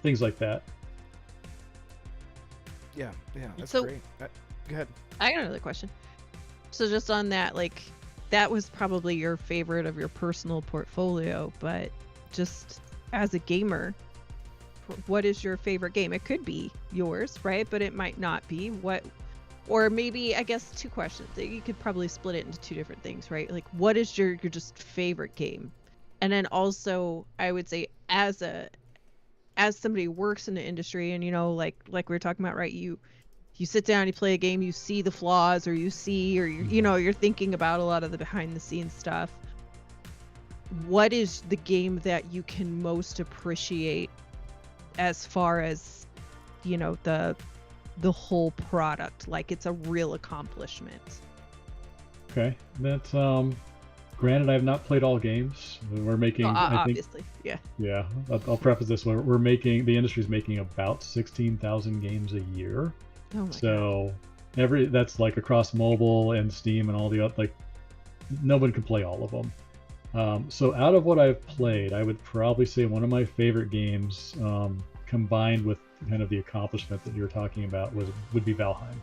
Things like that. Yeah, that's So- great. Go ahead. I got another question. So just on that, like, that was probably your favorite of your personal portfolio, but just as a gamer, what is your favorite game? It could be yours, right? But it might not be. Or maybe, I guess, 2 questions. You could probably split it into 2 different things, right? Like, what is your just favorite game? And then also, I would say, as somebody who works in the industry, and like we were talking about, right? You sit down, you play a game, you see the flaws, or you're thinking about a lot of the behind the scenes stuff. What is the game that you can most appreciate as far as, the whole product? Like, it's a real accomplishment. Okay, that's Granted, I have not played all games. We're making, I think, Obviously, yeah. yeah. I'll preface this: we're making, the industry's making about 16,000 games a year. Oh my god. So that's like across mobile and Steam and all the other, like, no one can play all of them. So out of what I've played, I would probably say one of my favorite games, combined with kind of the accomplishment that you're talking about, would be Valheim.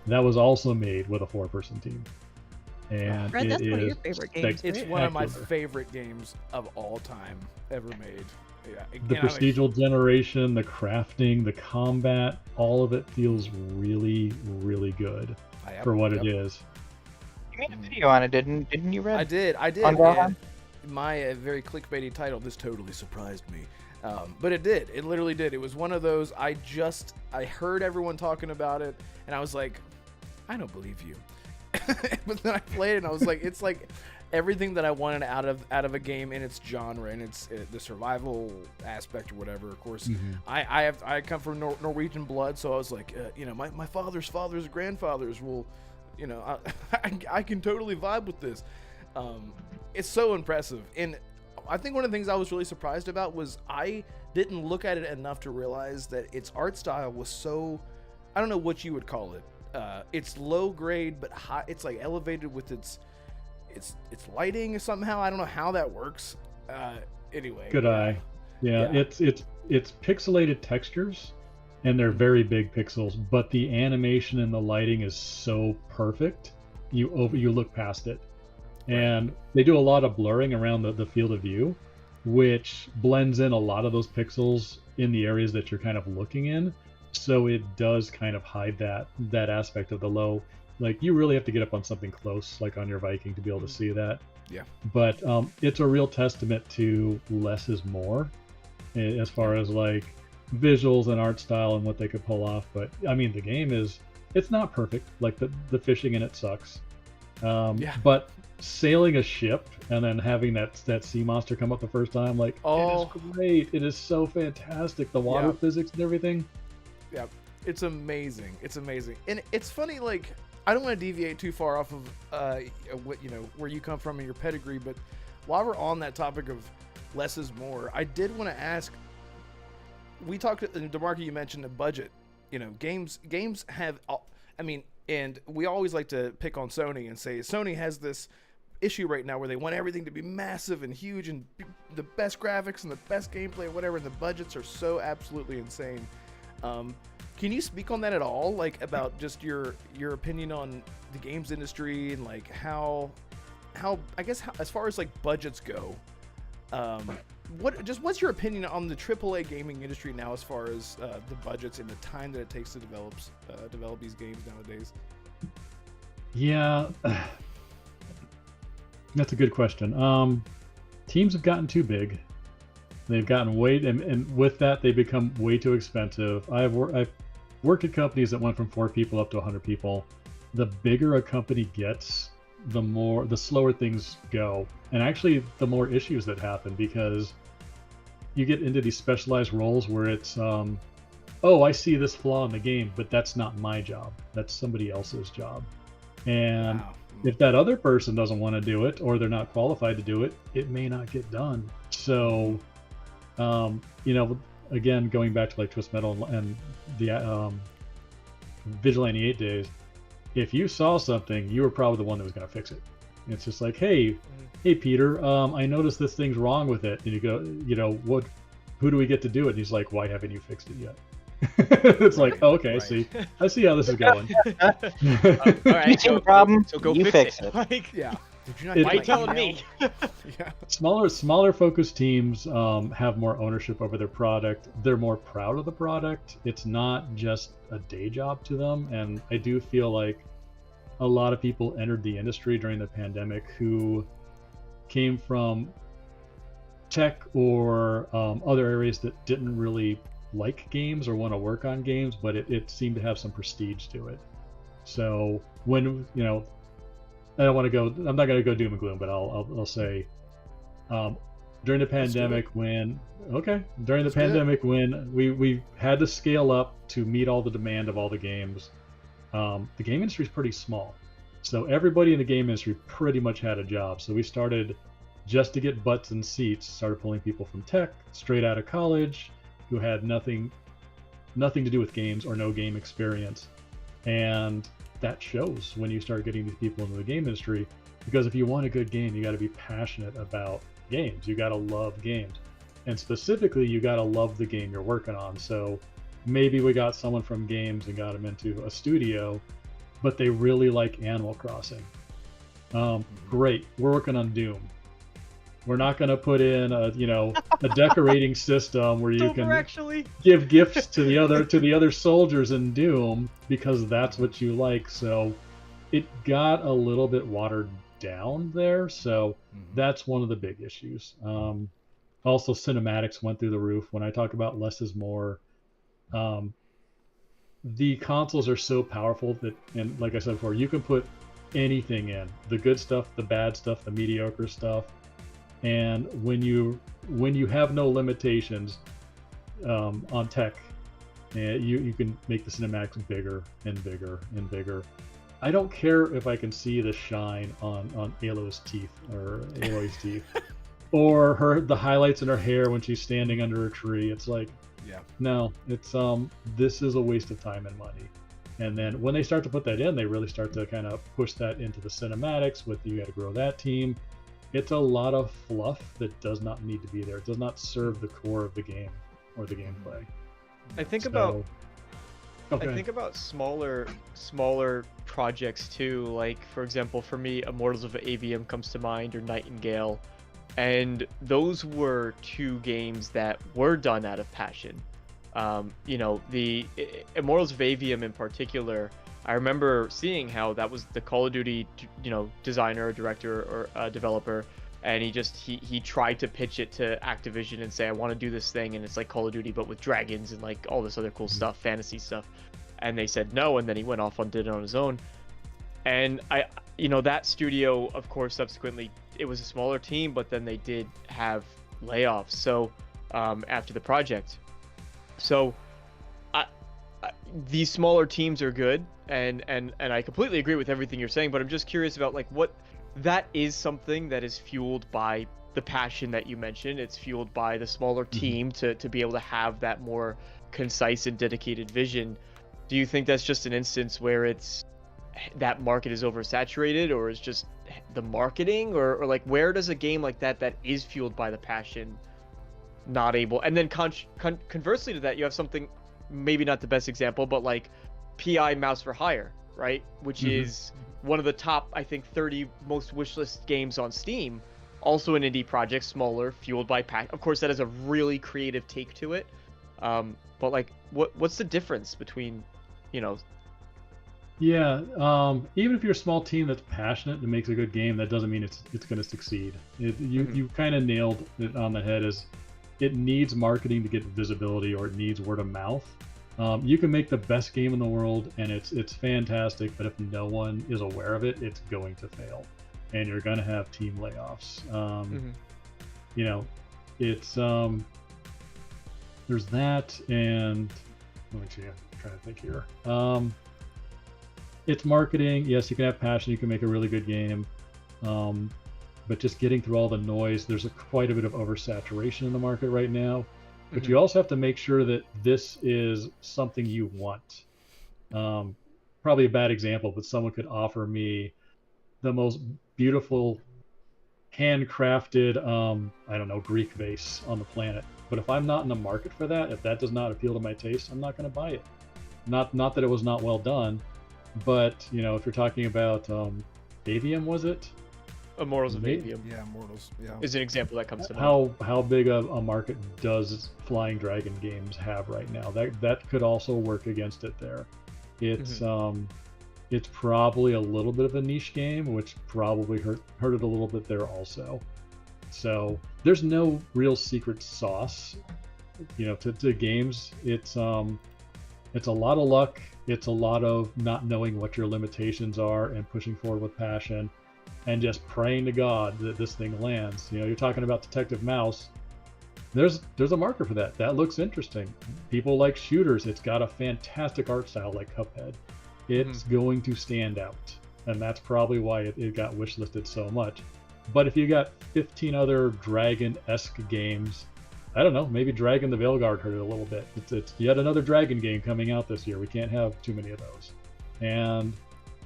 That was also made with a 4-person team. And Fred, that's it one of is your favorite games, It's right? one of my spectacular. favorite games of all time ever made. Yeah, The again, procedural generation, the crafting, the combat, all of it feels really, really good for what it is. You made a video on it, didn't you, Red? I did. On Valheim? And my very clickbaity title, this totally surprised me. But it did. It literally did. It was one of those, I heard everyone talking about it, and I was like, I don't believe you. But then I played it, and I was like, it's like everything that I wanted out of a game in its genre, and it's the survival aspect or whatever. Of course, I come from Norwegian blood, so I was like, my father's grandfathers will, I can totally vibe with this. It's so impressive, and I think one of the things I was really surprised about was I didn't look at it enough to realize that its art style was so, I don't know what you would call it. It's low grade but high. It's like elevated with its lighting somehow. I don't know how that works. Anyway. Good eye. Yeah. It's pixelated textures, and they're very big pixels, but the animation and the lighting is so perfect. You look past it. And they do a lot of blurring around the field of view, which blends in a lot of those pixels in the areas that you're kind of looking in. So it does kind of hide that aspect of the low. Like, you really have to get up on something close, like on your Viking, to be able to see that. Yeah. But it's a real testament to less is more, as far as like visuals and art style and what they could pull off. But I mean, the game it's not perfect. Like the fishing in it sucks. But sailing a ship and then having that sea monster come up the first time, like, it is great. It is so fantastic. The water physics and everything. Yeah, it's amazing. It's amazing, and it's funny. Like, I don't want to deviate too far off of what where you come from and your pedigree, but while we're on that topic of less is more, I did want to ask. We talked, Damarco, you mentioned the budget. Games have. I mean, and we always like to pick on Sony and say Sony has this issue right now where they want everything to be massive and huge and the best graphics and the best gameplay, whatever, and the budgets are so absolutely insane. Can you speak on that at all? Like, about just your opinion on the games industry and like how I guess as far as like budgets go, what's your opinion on the AAA gaming industry now as far as the budgets and the time that it takes to develop these games nowadays? Yeah, that's a good question. Teams have gotten too big. They've gotten and with that, they become way too expensive. I've worked at companies that went from 4 people up to 100 people. The bigger a company gets, the slower things go, and actually the more issues that happen, because you get into these specialized roles where it's, I see this flaw in the game, but that's not my job. That's somebody else's job. And if that other person doesn't want to do it, or they're not qualified to do it, it may not get done. So, again, going back to like Twist Metal and the Vigilante 8 days, if you saw something, you were probably the one that was going to fix it. It's just like, hey Peter, I noticed this thing's wrong with it. And you go, who do we get to do it? And he's like, why haven't you fixed it yet? It's like, okay, right. I see how this is going. All right, so problem, so go you fix fix it. it. Like, Yeah. Did you not Why why are you telling me? Yeah. Smaller focused teams have more ownership over their product. They're more proud of the product. It's not just a day job to them. And I do feel like a lot of people entered the industry during the pandemic who came from tech or other areas that didn't really like games or want to work on games, but it seemed to have some prestige to it. So when, I'm not going to go doom and gloom, but I'll say, during the pandemic when we had to scale up to meet all the demand of all the games, the game industry is pretty small. So everybody in the game industry pretty much had a job. So we started just to get butts and seats, started pulling people from tech, straight out of college, who had nothing to do with games or no game experience. And that shows when you start getting these people into the game industry, because if you want a good game, you got to be passionate about games. You got to love games. And specifically, you got to love the game you're working on. So maybe we got someone from games and got them into a studio, but they really like Animal Crossing. Great, we're working on Doom. We're not going to put in a decorating system where you can give gifts to the other soldiers in Doom because that's what you like. So it got a little bit watered down there. So that's one of the big issues. Also, cinematics went through the roof. When I talk about less is more, the consoles are so powerful that, and like I said before, you can put anything in, the good stuff, the bad stuff, the mediocre stuff. And when you have no limitations on tech, you can make the cinematics bigger and bigger and bigger. I don't care if I can see the shine on Aloy's teeth, or the highlights in her hair when she's standing under a tree. It's like, no, it's this is a waste of time and money. And then when they start to put that in, they really start to kind of push that into the cinematics. You got to grow that team. It's a lot of fluff that does not need to be there. It does not serve the core of the game or the gameplay. I think about smaller projects too. Like, for example, for me, Immortals of Avium comes to mind, or Nightingale. And those were two games that were done out of passion. The Immortals of Avium in particular, I remember seeing how that was the Call of Duty, designer, director, or developer, and he tried to pitch it to Activision and say, I want to do this thing, and it's like Call of Duty but with dragons and like all this other cool stuff, fantasy stuff, and they said no, and then he went off and did it on his own. And that studio, of course, subsequently, it was a smaller team, but then they did have layoffs. So after the project, these smaller teams are good, and I completely agree with everything you're saying, but I'm just curious about like what that is, something that is fueled by the passion that you mentioned. It's fueled by the smaller team to be able to have that more concise and dedicated vision. Do you think that's just an instance where it's that market is oversaturated, or is just the marketing, or like where does a game like that is fueled by the passion not able? And then conversely to that, you have something, maybe not the best example, but like PI Mouse for Hire, right? Which is one of the top, I think, 30 most wishlist games on Steam. Also an indie project, smaller, fueled by passion. Of course, that has a really creative take to it. But like, what's the difference between, Yeah, even if you're a small team that's passionate and makes a good game, that doesn't mean it's going to succeed. You kind of nailed it on the head. As it needs marketing to get visibility, or it needs word of mouth. You can make the best game in the world, and it's fantastic, but if no one is aware of it, it's going to fail, and you're going to have team layoffs. It's there's that, and let me see. I'm trying to think here. It's marketing. Yes, you can have passion. You can make a really good game. But just getting through all the noise, there's quite a bit of oversaturation in the market right now. But you also have to make sure that this is something you want. Probably a bad example, but someone could offer me the most beautiful handcrafted, Greek vase on the planet. But if I'm not in the market for that, if that does not appeal to my taste, I'm not going to buy it. Not that it was not well done. But, if you're talking about Avium, was it? Immortals of Avium. Yeah, Immortals. Yeah. Is an example that comes to mind. How big of a market does Flying Dragon games have right now? That could also work against it there. It's it's probably a little bit of a niche game, which probably hurt it a little bit there also. So there's no real secret sauce, to games. It's a lot of luck. It's a lot of not knowing what your limitations are and pushing forward with passion, and just praying to God that this thing lands. You're talking about Detective Mouse. There's a market for that. That looks interesting. People like shooters. It's got a fantastic art style like Cuphead. It's going to stand out. and that's probably why it got wishlisted so much. But if you got 15 other Dragon-esque games, I don't know, maybe Dragon the Veilguard hurt it a little bit. It's yet another Dragon game coming out this year. We can't have too many of those. And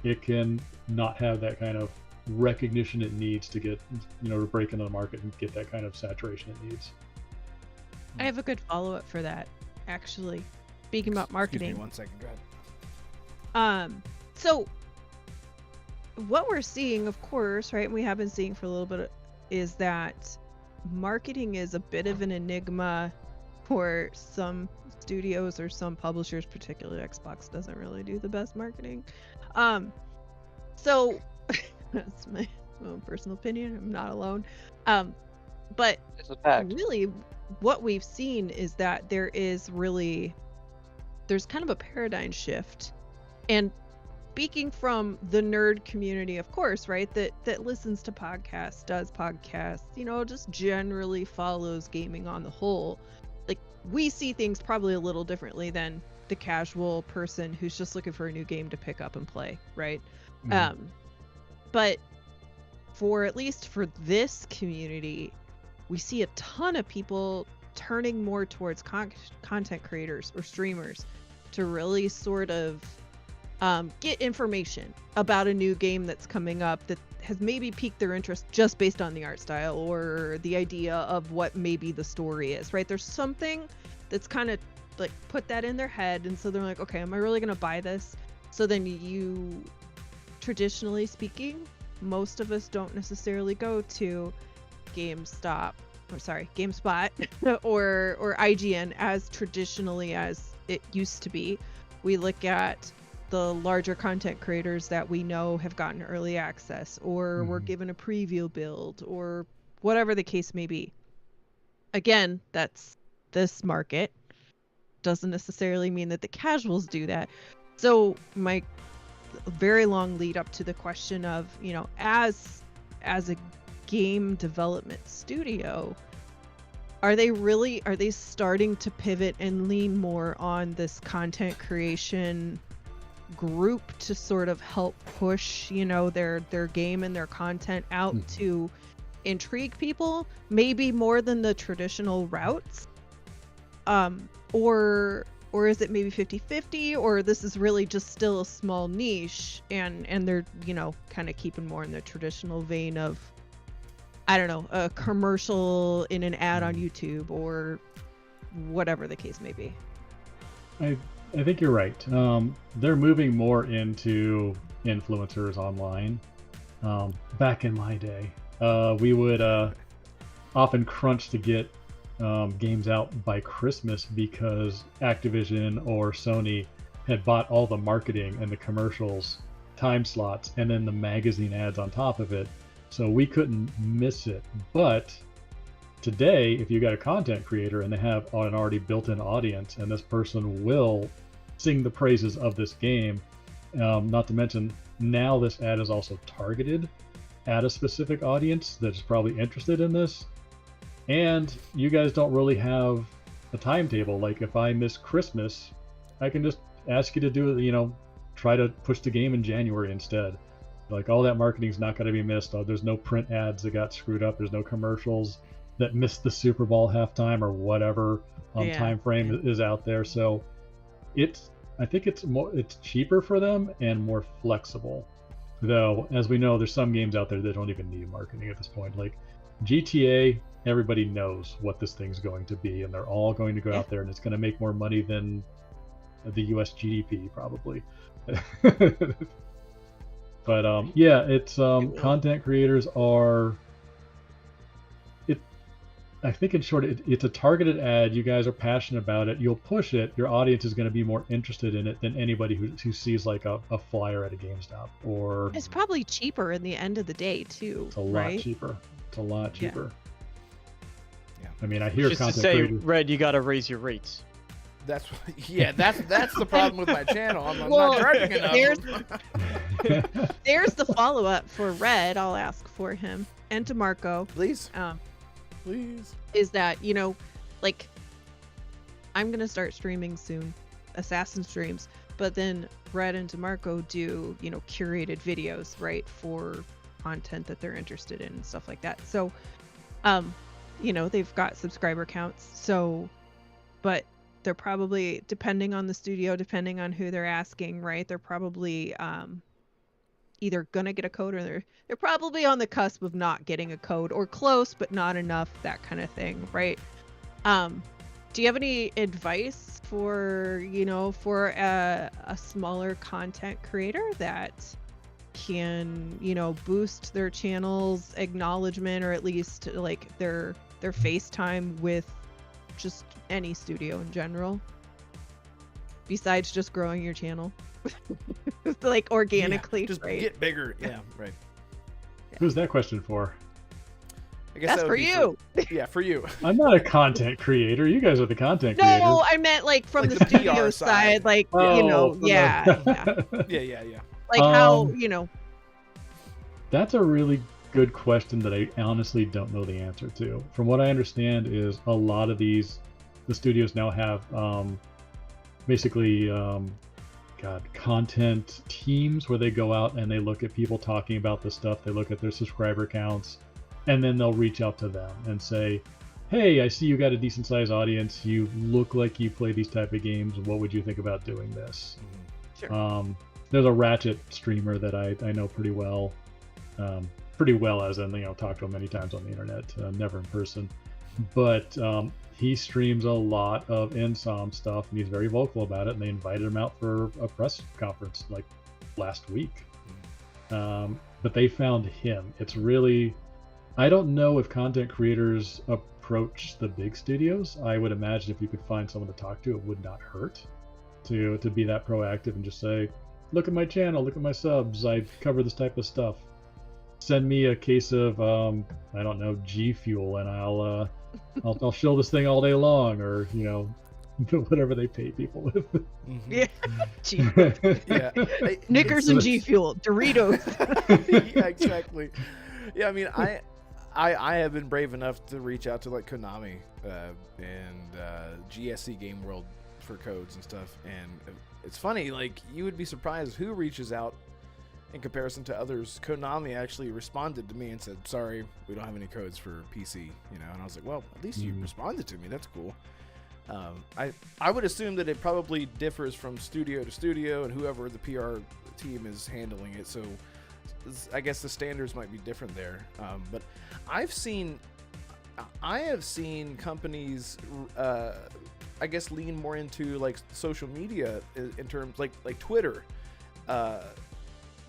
it can not have that kind of recognition it needs to get, to break into the market and get that kind of saturation it needs. I have a good follow-up for that, actually. Speaking about marketing. Excuse me 1 second, go ahead. So what we're seeing, of course, right, and we have been seeing for a little bit, is that marketing is a bit of an enigma for some studios or some publishers, particularly Xbox doesn't really do the best marketing. So that's my own personal opinion. I'm not alone. But It's a fact. really what we've seen is that there's kind of a paradigm shift. And speaking from the nerd community, of course, right, that listens to podcasts, does podcasts, just generally follows gaming on the whole. Like, we see things probably a little differently than the casual person who's just looking for a new game to pick up and play, right? Mhm. But at least for this community, we see a ton of people turning more towards content creators or streamers to really sort of get information about a new game that's coming up that has maybe piqued their interest just based on the art style or the idea of what maybe the story is, right? There's something that's kind of like put that in their head, and so they're like, okay, am I really gonna buy this? So then you, traditionally speaking, most of us don't necessarily go to GameSpot or IGN as traditionally as it used to be. We look at the larger content creators that we know have gotten early access or were given a preview build or whatever the case may be. Again, that's this market. Doesn't necessarily mean that the casuals do that. So my very long lead up to the question of, as a game development studio, are they starting to pivot and lean more on this content creation group to sort of help push, their game and their content out to intrigue people, maybe more than the traditional routes? Or is it maybe 50-50, or this is really just still a small niche and they're, kind of keeping more in the traditional vein of, I don't know, a commercial in an ad on YouTube or whatever the case may be? I think you're right. They're moving more into influencers online. Back in my day, we would often crunch to get games out by Christmas because Activision or Sony had bought all the marketing and the commercials time slots and then the magazine ads on top of it, so we couldn't miss it. But today, if you got a content creator and they have an already built-in audience and this person will sing the praises of this game, not to mention now this ad is also targeted at a specific audience that's probably interested in this. And you guys don't really have a timetable. Like, if I miss Christmas, I can just ask you to do it, try to push the game in January instead. Like, all that marketing's not going to be missed. There's no print ads that got screwed up. There's no commercials that missed the Super Bowl halftime or whatever time frame is out there. So I think it's cheaper for them and more flexible. Though, as we know, there's some games out there that don't even need marketing at this point. Like GTA, everybody knows what this thing's going to be, and they're all going to go out there, and it's going to make more money than the US GDP probably. But it's content creators are. I think in short, it's a targeted ad. You guys are passionate about it. You'll push it. Your audience is going to be more interested in it than anybody who sees like a flyer at a GameStop. Or it's probably cheaper in the end of the day too. It's a lot cheaper. It's a lot cheaper. Yeah. I mean, I hear Just content to say, creators. Red, you got to raise your rates. That's the problem with my channel. I'm not charging enough. There's the follow-up for Red. I'll ask for him and Damarco. Please. Please. Is that, like, I'm gonna start streaming soon, Assassin streams, but then Red and Damarco do, you know, curated videos, right, for content that they're interested in and stuff like that. So, you know, they've got subscriber counts. So, but they're probably, depending on the studio, depending on who they're asking, right, they're probably either gonna get a code or they're probably on the cusp of not getting a code, or close but not enough, that kind of thing, right? Do you have any advice for, you know, for a smaller content creator that can, you know, boost their channel's acknowledgement, or at least like their FaceTime with just any studio in general, besides just growing your channel? Like organically, just right? get bigger. Yeah, right. Who's that question for? I guess That's that for would be you. Yeah, for you. I'm not a content creator. You guys are the content creators. No, I meant like from Like the the PR studio side. side, like, Oh, you know, from the- yeah. Yeah. Like how, Um, you know, That's a really good question that I honestly don't know the answer to. From what I understand is a lot of the studios now have basically content teams where they go out and they look at people talking about the stuff, they look at their subscriber counts, and then they'll reach out to them and say, hey, I see you got a decent sized audience, you look like you play these type of games, what would you think about doing this? sure. There's a Ratchet streamer that I know pretty well, as in, you know, talked to him many times on the internet, never in person, but he streams a lot of Insom stuff, and he's very vocal about it, and they invited him out for a press conference like last week. But they found him. It's really, I don't know if content creators approach the big studios. I would imagine if you could find someone to talk to, it would not hurt to be that proactive and just say, look at my channel, look at my subs, I cover this type of stuff. Send me a case of I don't know, G Fuel, and I'll shill this thing all day long, or, you know, whatever they pay people with. Yeah. G- Yeah. Knickers and G Fuel, Doritos. Yeah, exactly. Yeah, I mean, I have been brave enough to reach out to like Konami and GSC Game World for codes and stuff, and it's funny, like, you would be surprised who reaches out in comparison to others. Konami actually responded to me and said, sorry, we don't have any codes for PC, you know, and I was like, well, at least you responded to me, that's cool. I would assume that it probably differs from studio to studio and whoever the PR team is handling it, so I guess the standards might be different there. But I have seen companies I guess lean more into like social media in terms like Twitter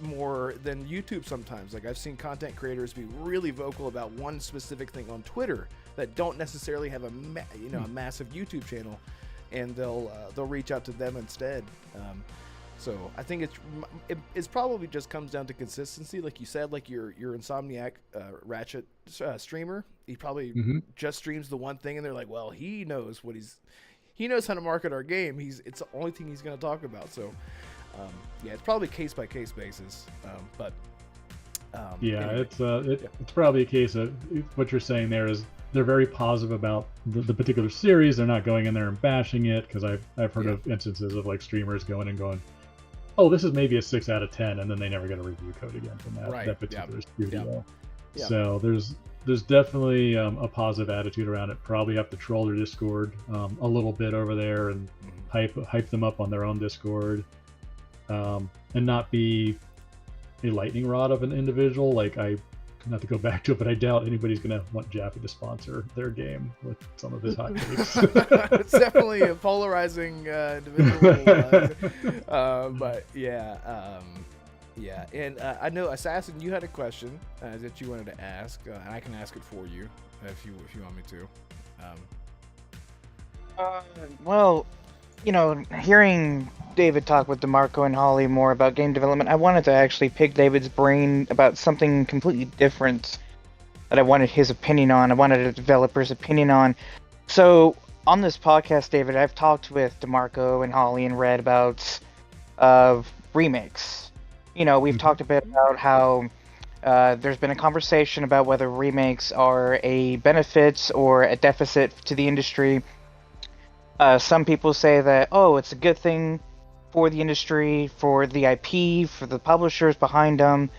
more than YouTube sometimes. Like, I've seen content creators be really vocal about one specific thing on Twitter that don't necessarily have a massive YouTube channel, and they'll reach out to them instead. So I think it's probably just comes down to consistency, like you said, like your Insomniac Ratchet streamer. He probably just streams the one thing, and they're like, well, he knows how to market our game. It's the only thing he's going to talk about. So yeah, it's probably case by case basis. Anyway. It's probably a case of what you're saying there is they're very positive about the particular series. They're not going in there and bashing it, because I've heard of instances of like streamers going and going, oh, this is maybe a 6 out of 10, and then they never get a review code again from that particular studio. Yeah. So there's definitely a positive attitude around it. Probably have to troll their Discord a little bit over there and hype them up on their own Discord, and not be a lightning rod of an individual. Like, not to go back to it, but I doubt anybody's going to want Jaffe to sponsor their game with some of his hot takes. It's definitely a polarizing individual. But yeah. Yeah, and I know, Assassin, you had a question that you wanted to ask, and I can ask it for you if you want me to. Well, you know, hearing David talk with Damarco and Holly more about game development, I wanted to actually pick David's brain about something completely different that I wanted his opinion on. I wanted a developer's opinion on. So, on this podcast, David, I've talked with Damarco and Holly and Red about remakes. You know, we've talked a bit about how there's been a conversation about whether remakes are a benefit or a deficit to the industry. Some people say that, oh, it's a good thing for the industry, for the IP, for the publishers behind them.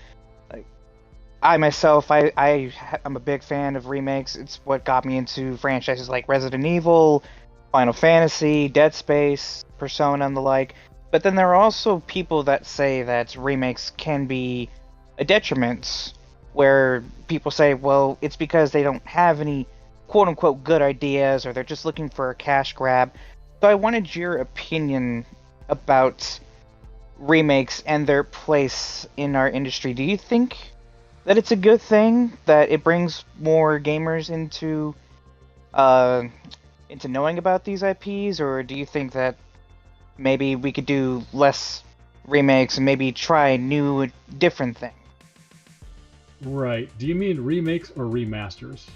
I myself, I'm a big fan of remakes. It's what got me into franchises like Resident Evil, Final Fantasy, Dead Space, Persona, and the like. But then there are also people that say that remakes can be a detriment, where people say, well, it's because they don't have any quote-unquote good ideas, or they're just looking for a cash grab. So I wanted your opinion about remakes and their place in our industry. Do you think that it's a good thing that it brings more gamers into knowing about these IPs, or do you think that maybe we could do less remakes and maybe try new, different things? Right. Do you mean remakes or remasters?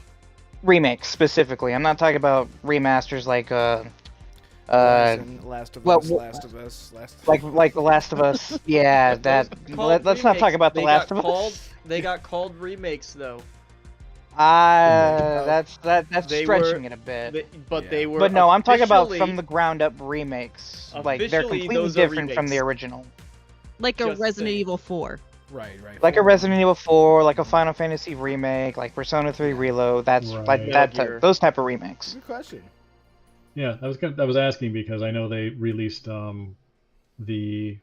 Remakes specifically. I'm not talking about remasters like Last of well, Us, Last of Us, like The Last of Us. Yeah, that. Let's not talk about The Last of Us. They got called remakes though. That's They stretching were- it a bit. They were. But no, I'm talking about officially- from the ground up remakes. Like they're officially, completely those are different from the remakes. original. Like a Just Resident saying. Evil 4. Right. Like a Resident Evil 4, like a Final Fantasy remake, like Persona 3 Reload. That's Right. like Metal that. Gear. Those type of remakes. Good question. Yeah, I was asking because I know they released the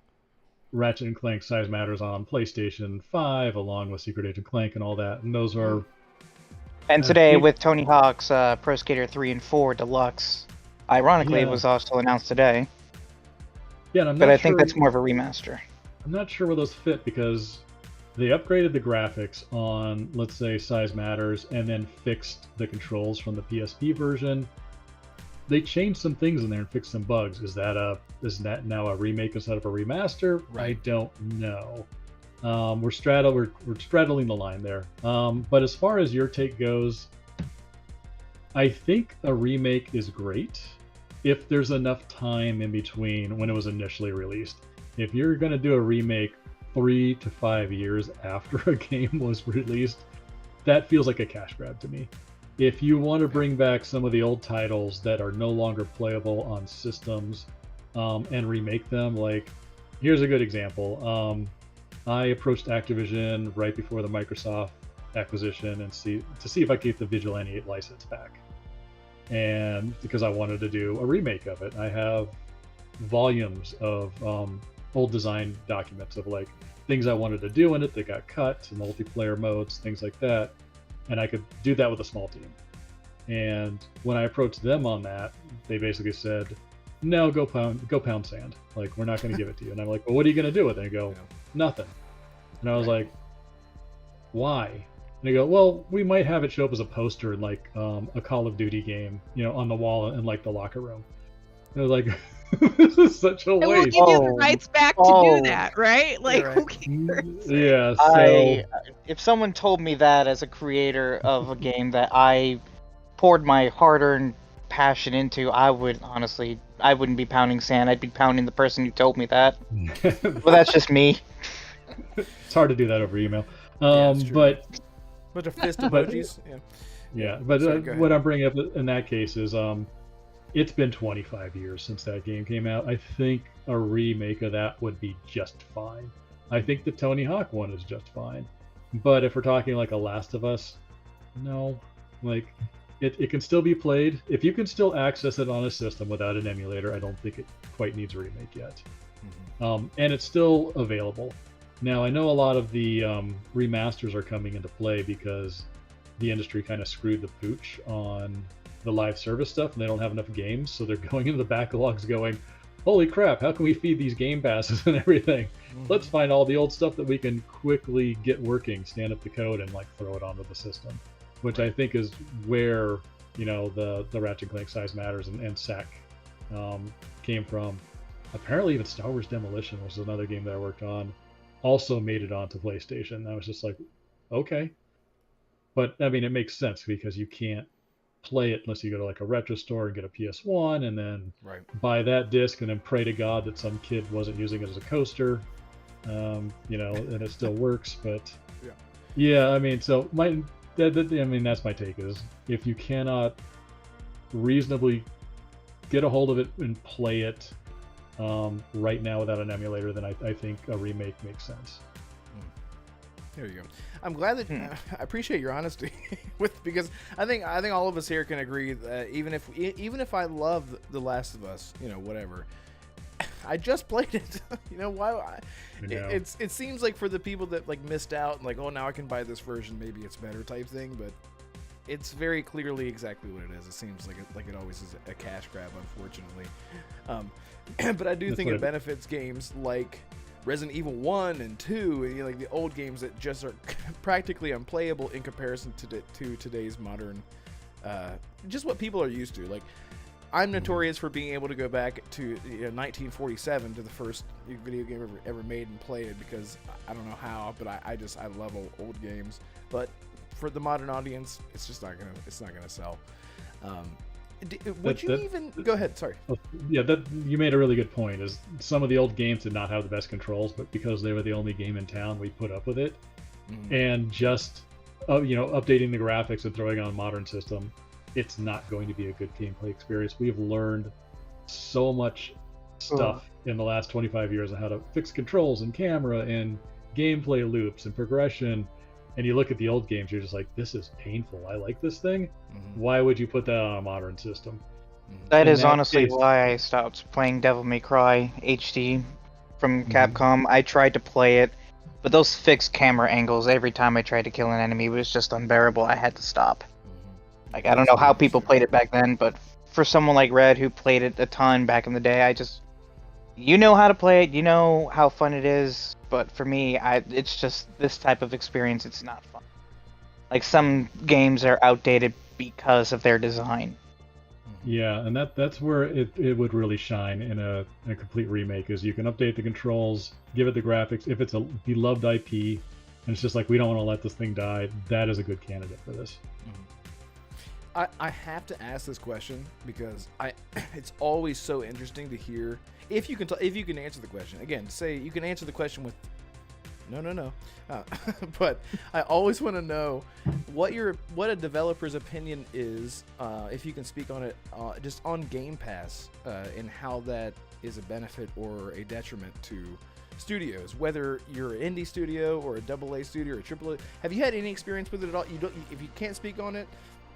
Ratchet and Clank Size Matters on PlayStation 5 along with Secret Agent Clank and all that, and those are. And I today think- with Tony Hawk's Pro Skater 3 and 4 Deluxe, ironically, Yeah. it was also announced today. Yeah, and I'm But not I think sure- that's more of a remaster. I'm not sure where those fit because they upgraded the graphics on, let's say, Size Matters, and then fixed the controls from the PSP version. They changed some things in there and fixed some bugs. Is that now a remake instead of a remaster? Right. I don't know. We're straddling the line there. But as far as your take goes, I think a remake is great if there's enough time in between when it was initially released. If you're going to do a remake 3 to 5 years after a game was released, that feels like a cash grab to me. If you want to bring back some of the old titles that are no longer playable on systems and remake them, like, here's a good example. I approached Activision right before the Microsoft acquisition and to see if I could get the Vigilante 8 license back. And because I wanted to do a remake of it, I have volumes of old design documents of like things I wanted to do in it that got cut, multiplayer modes, things like that. And I could do that with a small team. And when I approached them on that, they basically said, no, go pound sand. Like, we're not going to give it to you. And I'm like, well, what are you going to do with it? And they go, nothing. And I was like, why? And they go, well, we might have it show up as a poster in like a Call of Duty game, on the wall in like the locker room. And I was like, this is such a And we'll waste. give you the Oh. rights back to Oh. do that, right? Like, right. who cares? Yeah, so If someone told me that as a creator of a game that I poured my hard-earned passion into, I wouldn't be pounding sand. I'd be pounding the person who told me that. But that's just me. it's hard to do that over email. it's true. But Bunch of fist But- emojis. Yeah. but Sorry, go ahead. what I'm bringing up in that case is it's been 25 years since that game came out. I think a remake of that would be just fine. I think the Tony Hawk one is just fine. But if we're talking like a Last of Us, no. Like, it can still be played. If you can still access it on a system without an emulator, I don't think it quite needs a remake yet. And it's still available. Now, I know a lot of the remasters are coming into play because the industry kind of screwed the pooch on the live service stuff, and they don't have enough games, so they're going into the backlogs going, holy crap, how can we feed these game passes and everything? Let's find all the old stuff that we can quickly get working, stand up the code, and like throw it onto the system, which I think is where the Ratchet & Clank Size Matters and SAC came from. Apparently even Star Wars Demolition, which is another game that I worked on, also made it onto PlayStation. I was just like, okay. But I mean, it makes sense because you can't play it unless you go to like a retro store and get a PS1 and then Right. buy that disc and then pray to God that some kid wasn't using it as a coaster, and it still works. But yeah, I mean, so that's my take is if you cannot reasonably get a hold of it and play it right now without an emulator, then I think a remake makes sense. There you go. I'm glad that I appreciate your honesty because I think all of us here can agree that even if I love The Last of Us, whatever, I just played it. Why? It seems like for the people that like missed out and like, oh, now I can buy this version, maybe it's better type thing, but it's very clearly exactly what it is. It seems like it always is a cash grab, unfortunately. But I do think it benefits games like Resident Evil 1 and 2, and like the old games that just are practically unplayable in comparison to today's modern, just what people are used to. Like, I'm notorious for being able to go back to 1947 to the first video game ever made and play it because I don't know how, but I love old games. But for the modern audience, it's just not gonna sell. Go ahead? Sorry. Yeah, that you made a really good point. Is some of the old games did not have the best controls, but because they were the only game in town, we put up with it. And just updating the graphics and throwing on a modern system, it's not going to be a good gameplay experience. We've learned so much stuff in the last 25 years on how to fix controls and camera and gameplay loops and progression. And you look at the old games, you're just like, this is painful. I like this thing. Why would you put that on a modern system? That is honestly why I stopped playing Devil May Cry HD from Capcom. I tried to play it, but those fixed camera angles every time I tried to kill an enemy was just unbearable. I had to stop. Like, I don't know how people played it back then, but for someone like Red who played it a ton back in the day, you know how to play it, you know how fun it is, but for me, it's just this type of experience, it's not fun. Like, some games are outdated because of their design. Yeah, and that's where it would really shine in a complete remake, is you can update the controls, give it the graphics. If it's a beloved IP, and it's just like, we don't want to let this thing die, that is a good candidate for this. I have to ask this question because it's always so interesting to hear if you can answer the question. Again, say you can answer the question with no. But I always want to know what a developer's opinion is, if you can speak on it, just on Game Pass, and how that is a benefit or a detriment to studios, whether you're an indie studio or a AA studio or a AAA. Have you had any experience with it at all? If you can't speak on it,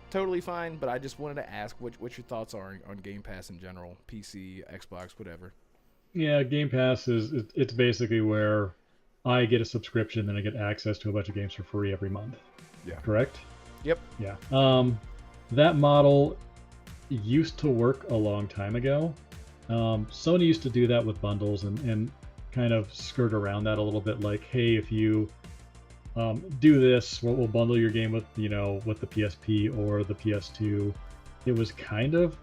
totally fine, but I just wanted to ask what your thoughts are on Game Pass in general, PC, Xbox, whatever. Yeah, Game Pass it's basically where I get a subscription and I get access to a bunch of games for free every month. Yeah. Correct? Yep. Yeah. That model used to work a long time ago. Sony used to do that with bundles and kind of skirt around that a little bit, like, hey, if you do this, we'll bundle your game with with the PSP or the PS2. It was kind of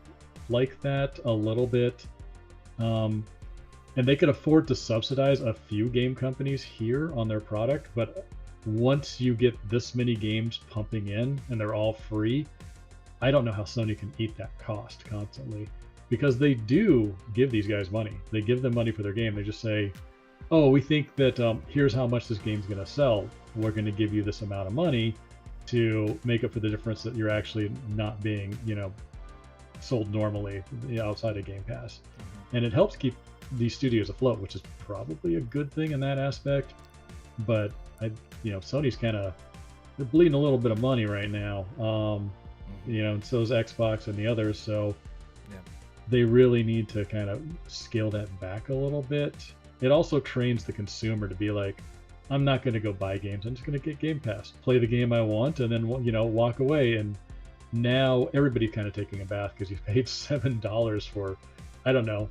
like that a little bit, and they could afford to subsidize a few game companies here on their product, but once you get this many games pumping in and they're all free, I don't know how Sony can eat that cost constantly, because they do give these guys money. They give them money for their game. They just say, oh, we think that here's how much this game's going to sell. We're going to give you this amount of money to make up for the difference that you're actually not being, sold normally outside of Game Pass. And it helps keep these studios afloat, which is probably a good thing in that aspect. But Sony's they're bleeding a little bit of money right now. And so is Xbox and the others. So they really need to kind of scale that back a little bit. It also trains the consumer to be like, I'm not going to go buy games. I'm just going to get Game Pass, play the game I want, and then walk away. And now everybody's kind of taking a bath because you've paid $7 for, I don't know,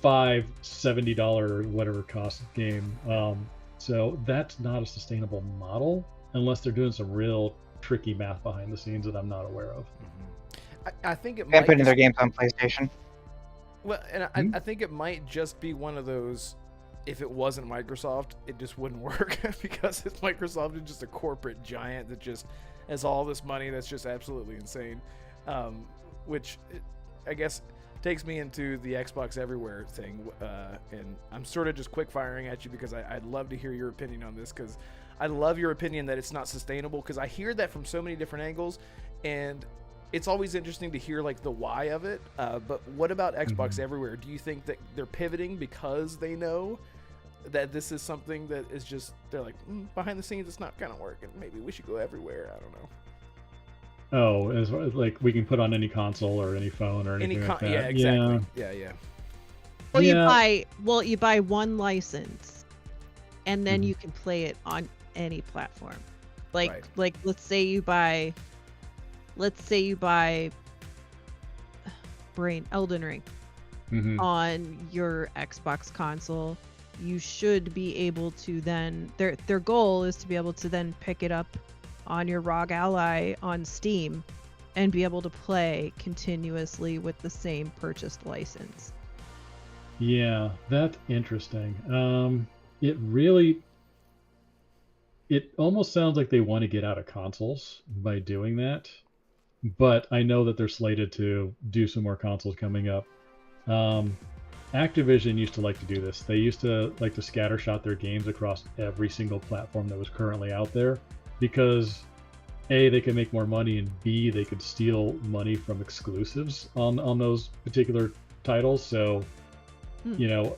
$5, $70 or whatever cost game. So that's not a sustainable model unless they're doing some real tricky math behind the scenes that I'm not aware of. I think it They're might putting their games on PlayStation. Well, and I think it might just be one of those. If it wasn't Microsoft, it just wouldn't work because Microsoft is just a corporate giant that just has all this money that's just absolutely insane, which I guess takes me into the Xbox Everywhere thing, and I'm sort of just quick firing at you because I'd love to hear your opinion on this, because I love your opinion that it's not sustainable, because I hear that from so many different angles, and it's always interesting to hear like the why of it. But what about Xbox Mhm. Everywhere? Do you think that they're pivoting because they know that this is something that is just, they're like, behind the scenes it's not kind of working, maybe we should go everywhere? I don't know. Oh, as like we can put on any console or any phone or anything like that. Yeah, exactly. Yeah. Well, Yeah. you buy one license, and then Mhm. you can play it on any platform. Like Right. like let's say you buy Elden Ring Mhm. on your Xbox console. You should be able to then, their goal is to be able to then pick it up on your ROG Ally on Steam and be able to play continuously with the same purchased license. Yeah, that's interesting. It almost sounds like they want to get out of consoles by doing that, but I know that they're slated to do some more consoles coming up. Um, Activision used to like to do this. They used to like to scattershot their games across every single platform that was currently out there because A, they could make more money, and B, they could steal money from exclusives on those particular titles. So, you know,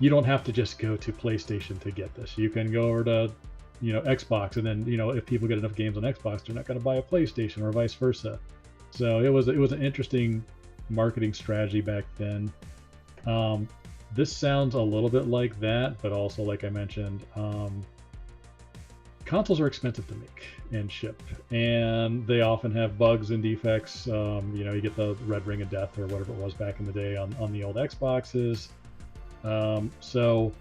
you don't have to just go to PlayStation to get this. You can go over to, Xbox, and then, if people get enough games on Xbox, they're not going to buy a PlayStation or vice versa. So it was an interesting marketing strategy back then. This sounds a little bit like that, but also, like I mentioned, consoles are expensive to make and ship, and they often have bugs and defects. You get the red ring of death or whatever it was back in the day on the old Xboxes. So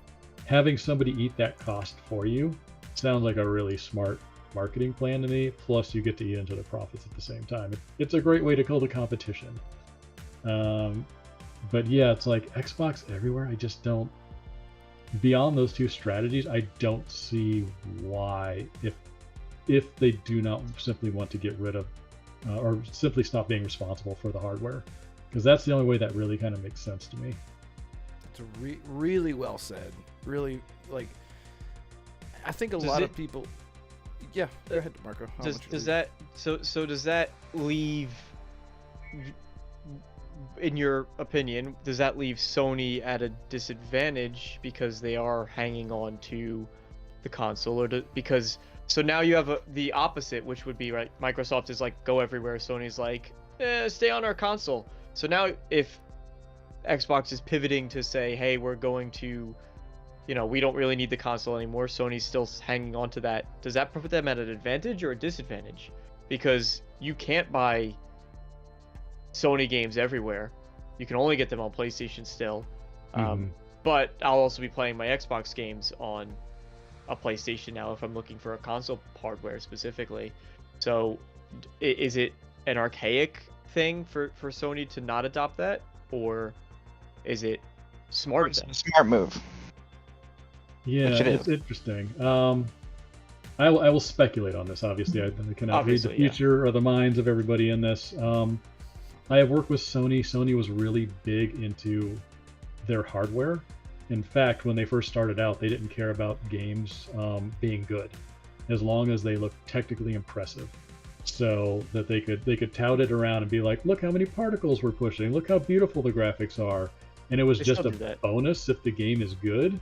having somebody eat that cost for you sounds like a really smart marketing plan to me. Plus, you get to eat into the profits at the same time. It's a great way to kill the competition. But yeah, it's like Xbox Everywhere. I just don't. Beyond those two strategies, I don't see why, if they do not simply want to get rid of or simply stop being responsible for the hardware, because that's the only way that really kind of makes sense to me. It's really well said. Really, like, I think a lot of people. Yeah, go ahead, Marco. Does that leave, in your opinion, does that leave Sony at a disadvantage because they are hanging on to the console, or because so now you have the opposite, which would be, right, Microsoft is like go everywhere, Sony's like stay on our console. So now if Xbox is pivoting to say, hey, we're going to, we don't really need the console anymore, Sony's still hanging on to that, does that put them at an advantage or a disadvantage? Because you can't buy Sony games everywhere. You can only get them on PlayStation still. But I'll also be playing my Xbox games on a PlayStation now if I'm looking for a console hardware specifically. So is it an archaic thing for Sony to not adopt that, or is it smart of them? Smart move. Yeah, it's interesting. I will speculate on this. Obviously, I cannot read the future or the minds of everybody in this. I have worked with Sony. Sony was really big into their hardware. In fact, when they first started out, they didn't care about games being good, as long as they looked technically impressive, so that they could tout it around and be like, look how many particles we're pushing, look how beautiful the graphics are, and it was just a bonus if the game is good.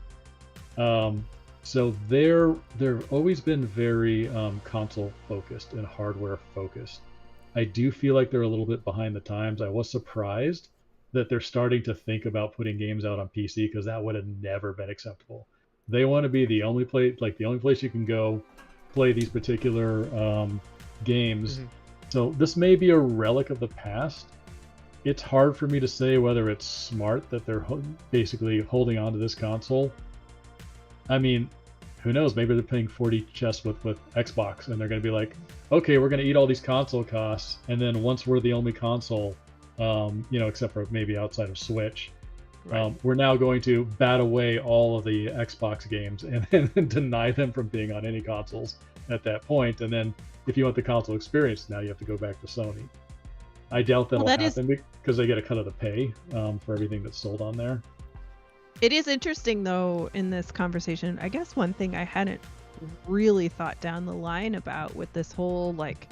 So they've always been very console focused and hardware focused. I do feel like they're a little bit behind the times. I was surprised that they're starting to think about putting games out on PC, because that would have never been acceptable. They want to be the only place you can go play these particular games. So this may be a relic of the past. It's hard for me to say whether it's smart that they're basically holding on to this console. I mean, who knows? Maybe they're playing 40 chess with Xbox, and they're going to be like, okay, we're going to eat all these console costs, and then once we're the only console, except for maybe outside of Switch, right, we're now going to bat away all of the Xbox games and deny them from being on any consoles at that point. And then if you want the console experience, now you have to go back to Sony. I doubt that'll happen because they get a cut of the pay for everything that's sold on there. It is interesting, though, in this conversation. I guess one thing I hadn't really thought down the line about with this whole, like,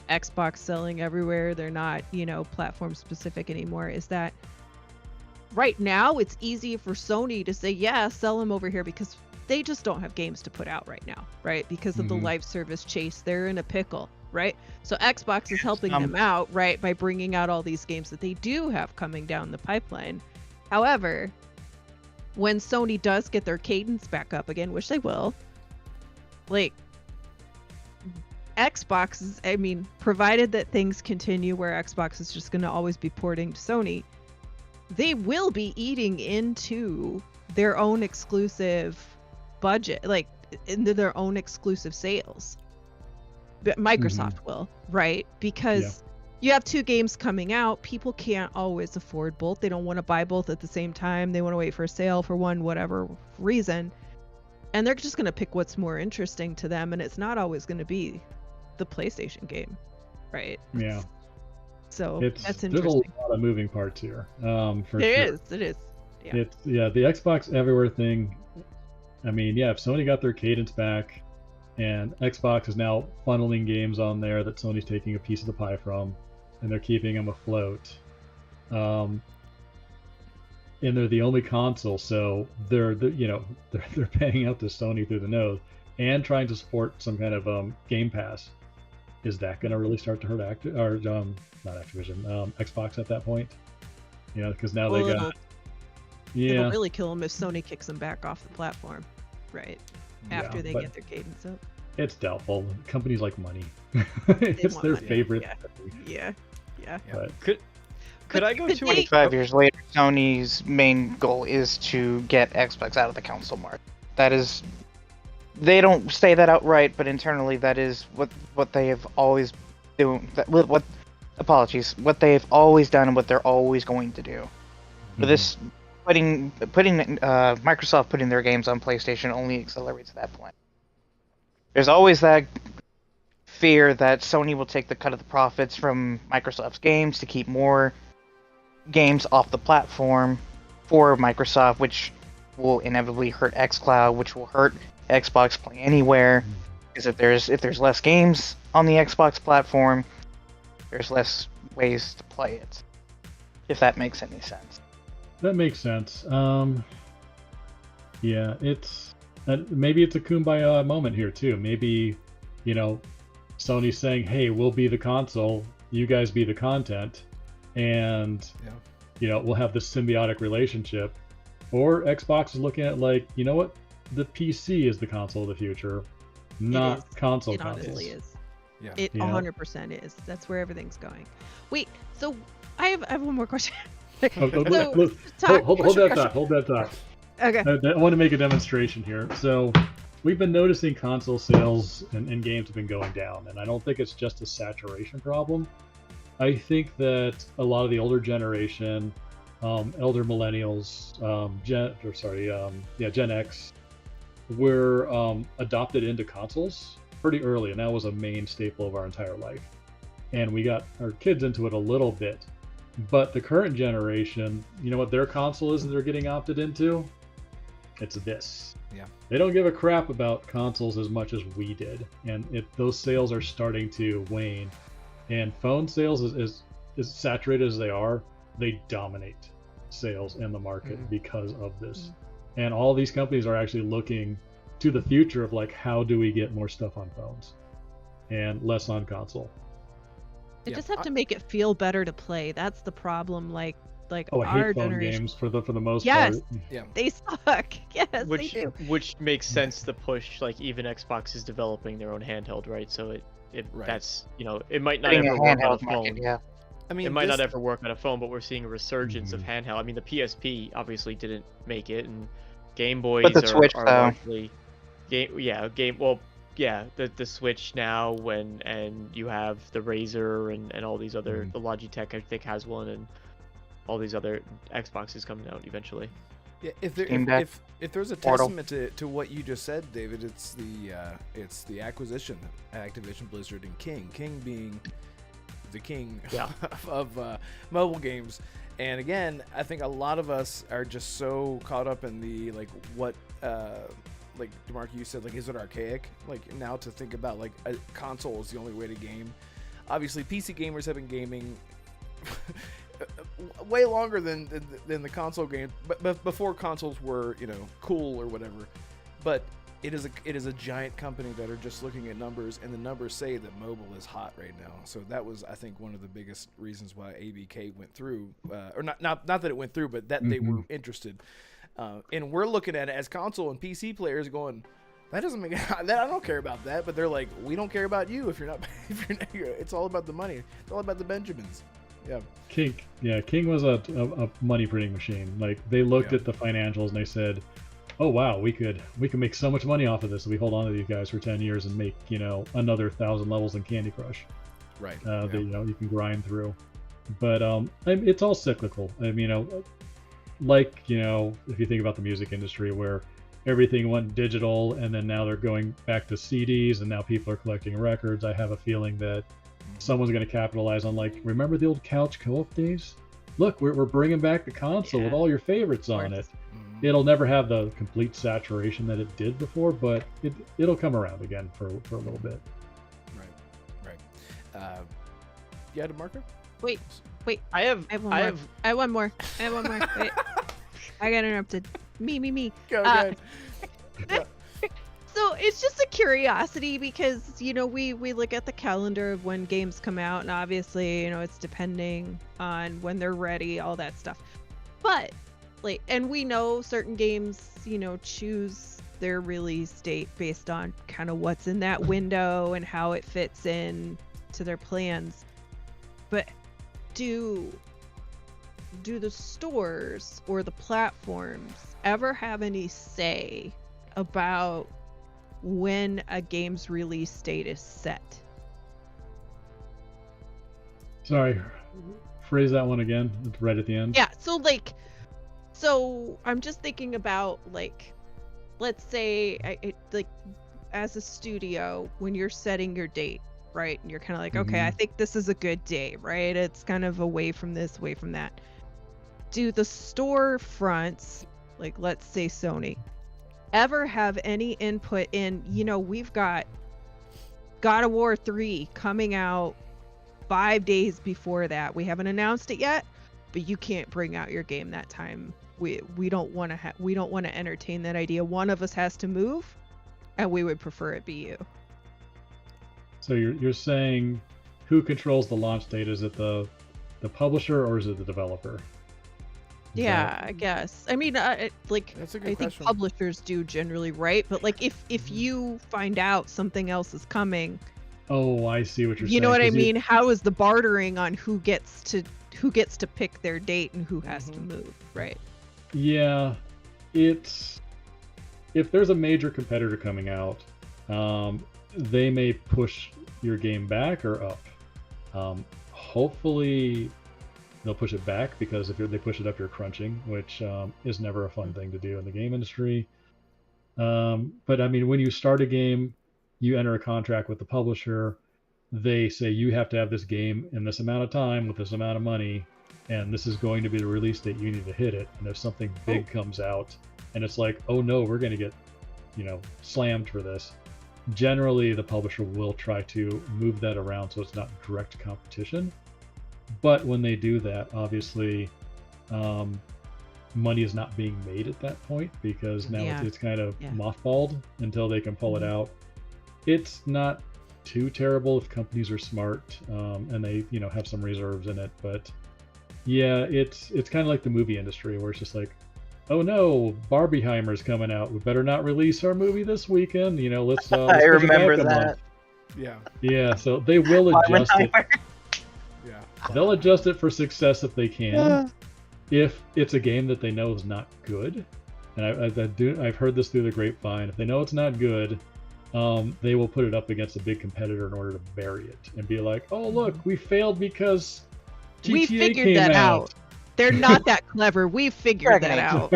Xbox selling everywhere, they're not, platform specific anymore, is that right now it's easy for Sony to say, yeah, sell them over here, because they just don't have games to put out right now, right? Because of the live service chase, they're in a pickle, right? So Xbox is helping them out, right, by bringing out all these games that they do have coming down the pipeline. However, when Sony does get their cadence back up again, which they will, like, Xbox is, I mean, provided that things continue where Xbox is just going to always be porting to Sony, they will be eating into their own exclusive budget, like into their own exclusive sales. But Microsoft will, right? Because you have two games coming out. People can't always afford both. They don't want to buy both at the same time. They want to wait for a sale for one, whatever reason. And they're just going to pick what's more interesting to them. And it's not always going to be the PlayStation game, right? Yeah. So that's interesting. There's a lot of moving parts here. For It sure. is. Yeah. It's the Xbox Everywhere thing. I mean, yeah, if Sony got their cadence back, and Xbox is now funneling games on there that Sony's taking a piece of the pie from, and they're keeping them afloat. And they're the only console, so they're paying out to Sony through the nose and trying to support some kind of Game Pass. Is that going to really start to hurt not Activision, Xbox at that point? Because now they got. It'll really kill them if Sony kicks them back off the platform, right? After they get their cadence up. It's doubtful. Companies like money. It's their money. favorite. Yeah. But Could I go to 25 years later, Sony's main goal is to get Xbox out of the console market. That is, they don't say that outright, but internally that is what they have always doing. What they have always done and what they're always going to do. But this putting Microsoft putting their games on PlayStation only accelerates that plan. There's always that fear that Sony will take the cut of the profits from Microsoft's games to keep more games off the platform for Microsoft, which will inevitably hurt xCloud, which will hurt Xbox Play Anywhere. Because if there's less games on the Xbox platform, there's less ways to play it. If that makes any sense. That makes sense. Yeah, maybe it's a kumbaya moment here too. Maybe, Sony's saying, "Hey, we'll be the console, you guys be the content," and we'll have this symbiotic relationship. Or Xbox is looking at like, you know what, the PC is the console of the future, not console. It honestly is. Yeah. It 100% is. That's where everything's going. Wait, so I have one more question. Hold that thought. Okay. I want to make a demonstration here. So we've been noticing console sales and games have been going down, and I don't think it's just a saturation problem. I think that a lot of the older generation, elder millennials, Gen X, were adopted into consoles pretty early, and that was a main staple of our entire life. And we got our kids into it a little bit. But the current generation, you know what their console is that they're getting opted into? It's this. Yeah. They don't give a crap about consoles as much as we did. And those sales are starting to wane. And phone sales, as saturated as they are, they dominate sales in the market because of this. And all these companies are actually looking to the future of like, how do we get more stuff on phones and less on console? They just have to make it feel better to play. That's the problem. Like I our hate phone generation. games for the most Yes. part. Yeah. They suck. Yes, they do. Which makes sense to push. Like even Xbox is developing their own handheld, right? So that's it might not ever work on a phone. Yeah. I mean, it might not ever work on a phone, but we're seeing a resurgence of handheld. I mean, the PSP obviously didn't make it, and Game Boys But the Switch, are though. largely the Switch now and you have the Razer and all these other the Logitech I think has one, and all these other Xboxes coming out eventually. Yeah, if there's a Portal. testament to what you just said, David, it's the acquisition of Activision Blizzard and King being the king of mobile games. And again, I think a lot of us are just so caught up in the like Damarco, you said, like, is it archaic? Like now to think about like a console is the only way to game. obviously PC gamers have been gaming way longer than the console game, but before consoles were, you know, cool or whatever. But it is a giant company that are just looking at numbers, and the numbers say that mobile is hot right now. So that was, I think, one of the biggest reasons why ABK went through, or not that it went through, but that they were interested. And we're looking at it as console and PC players going, that doesn't make that, I don't care about that. But they're like, we don't care about you if you're not. It's all about the money. It's all about the Benjamins. Yeah. King was a money printing machine. Like, they looked at the financials and they said, oh wow, we could make so much money off of this if we hold on to these guys for 10 years and make, you know, another 1,000 levels in Candy Crush. Right. That, you know, you can grind through. But it's all cyclical. I mean, you know, like, you know, if you think about the music industry where everything went digital and then now they're going back to CDs and now people are collecting records, I have a feeling that someone's going to capitalize on, like, remember the old couch co-op days? Look, we're bringing back the console with all your favorites on it. It'll never have the complete saturation that it did before, but it'll come around again for a little bit. Right. Yeah, Damarco? Wait. I have one more. Wait. I got interrupted. Me. Go ahead. So it's just a curiosity because, you know, we look at the calendar of when games come out, and obviously, you know, it's depending on when they're ready, all that stuff. But, like, and we know certain games, you know, choose their release date based on kind of what's in that window and how it fits in to their plans. But do the stores or the platforms ever have any say about when a game's release date is set? Sorry, phrase that one again. It's right at the end. Yeah, so I'm just thinking about, like, let's say like as a studio, when you're setting your date, right? And you're kind of like, okay, I think this is a good date, right? It's kind of away from this, away from that. Do the store fronts, like let's say Sony, ever have any input in, you know, we've got God of War 3 coming out 5 days before that. We haven't announced it yet, but you can't bring out your game that time. We don't want to entertain that idea. One of us has to move, and we would prefer it be you. So you're saying who controls the launch date? Is it the publisher or is it the developer? Yeah, I guess. I mean, I think publishers do generally, right? But like, if you find out something else is coming, oh, I see what you're saying. You know what I mean? How is the bartering on who gets to pick their date and who has to move, right? Yeah, it's if there's a major competitor coming out, they may push your game back or up. Hopefully they'll push it back, because if they push it up, you're crunching, which is never a fun thing to do in the game industry. But I mean, when you start a game, you enter a contract with the publisher. They say you have to have this game in this amount of time with this amount of money, and this is going to be the release date. You need to hit it. And if something big comes out and it's like, oh no, we're going to get, you know, slammed for this, generally the publisher will try to move that around so it's not direct competition. But when they do that, obviously money is not being made at that point, because now it's kind of mothballed until they can pull it out. It's not too terrible if companies are smart and they, you know, have some reserves in it. But yeah, it's kind of like the movie industry, where it's just like, oh no, Barbieheimer's coming out, we better not release our movie this weekend, you know, let's I remember that. Yeah, so they will adjust it. They'll adjust it for success if they can. If it's a game that they know is not good, and I've heard this through the grapevine, if they know it's not good, they will put it up against a big competitor in order to bury it and be like, oh look, we failed because GTA we figured came that out. They're not that clever. We figured that out.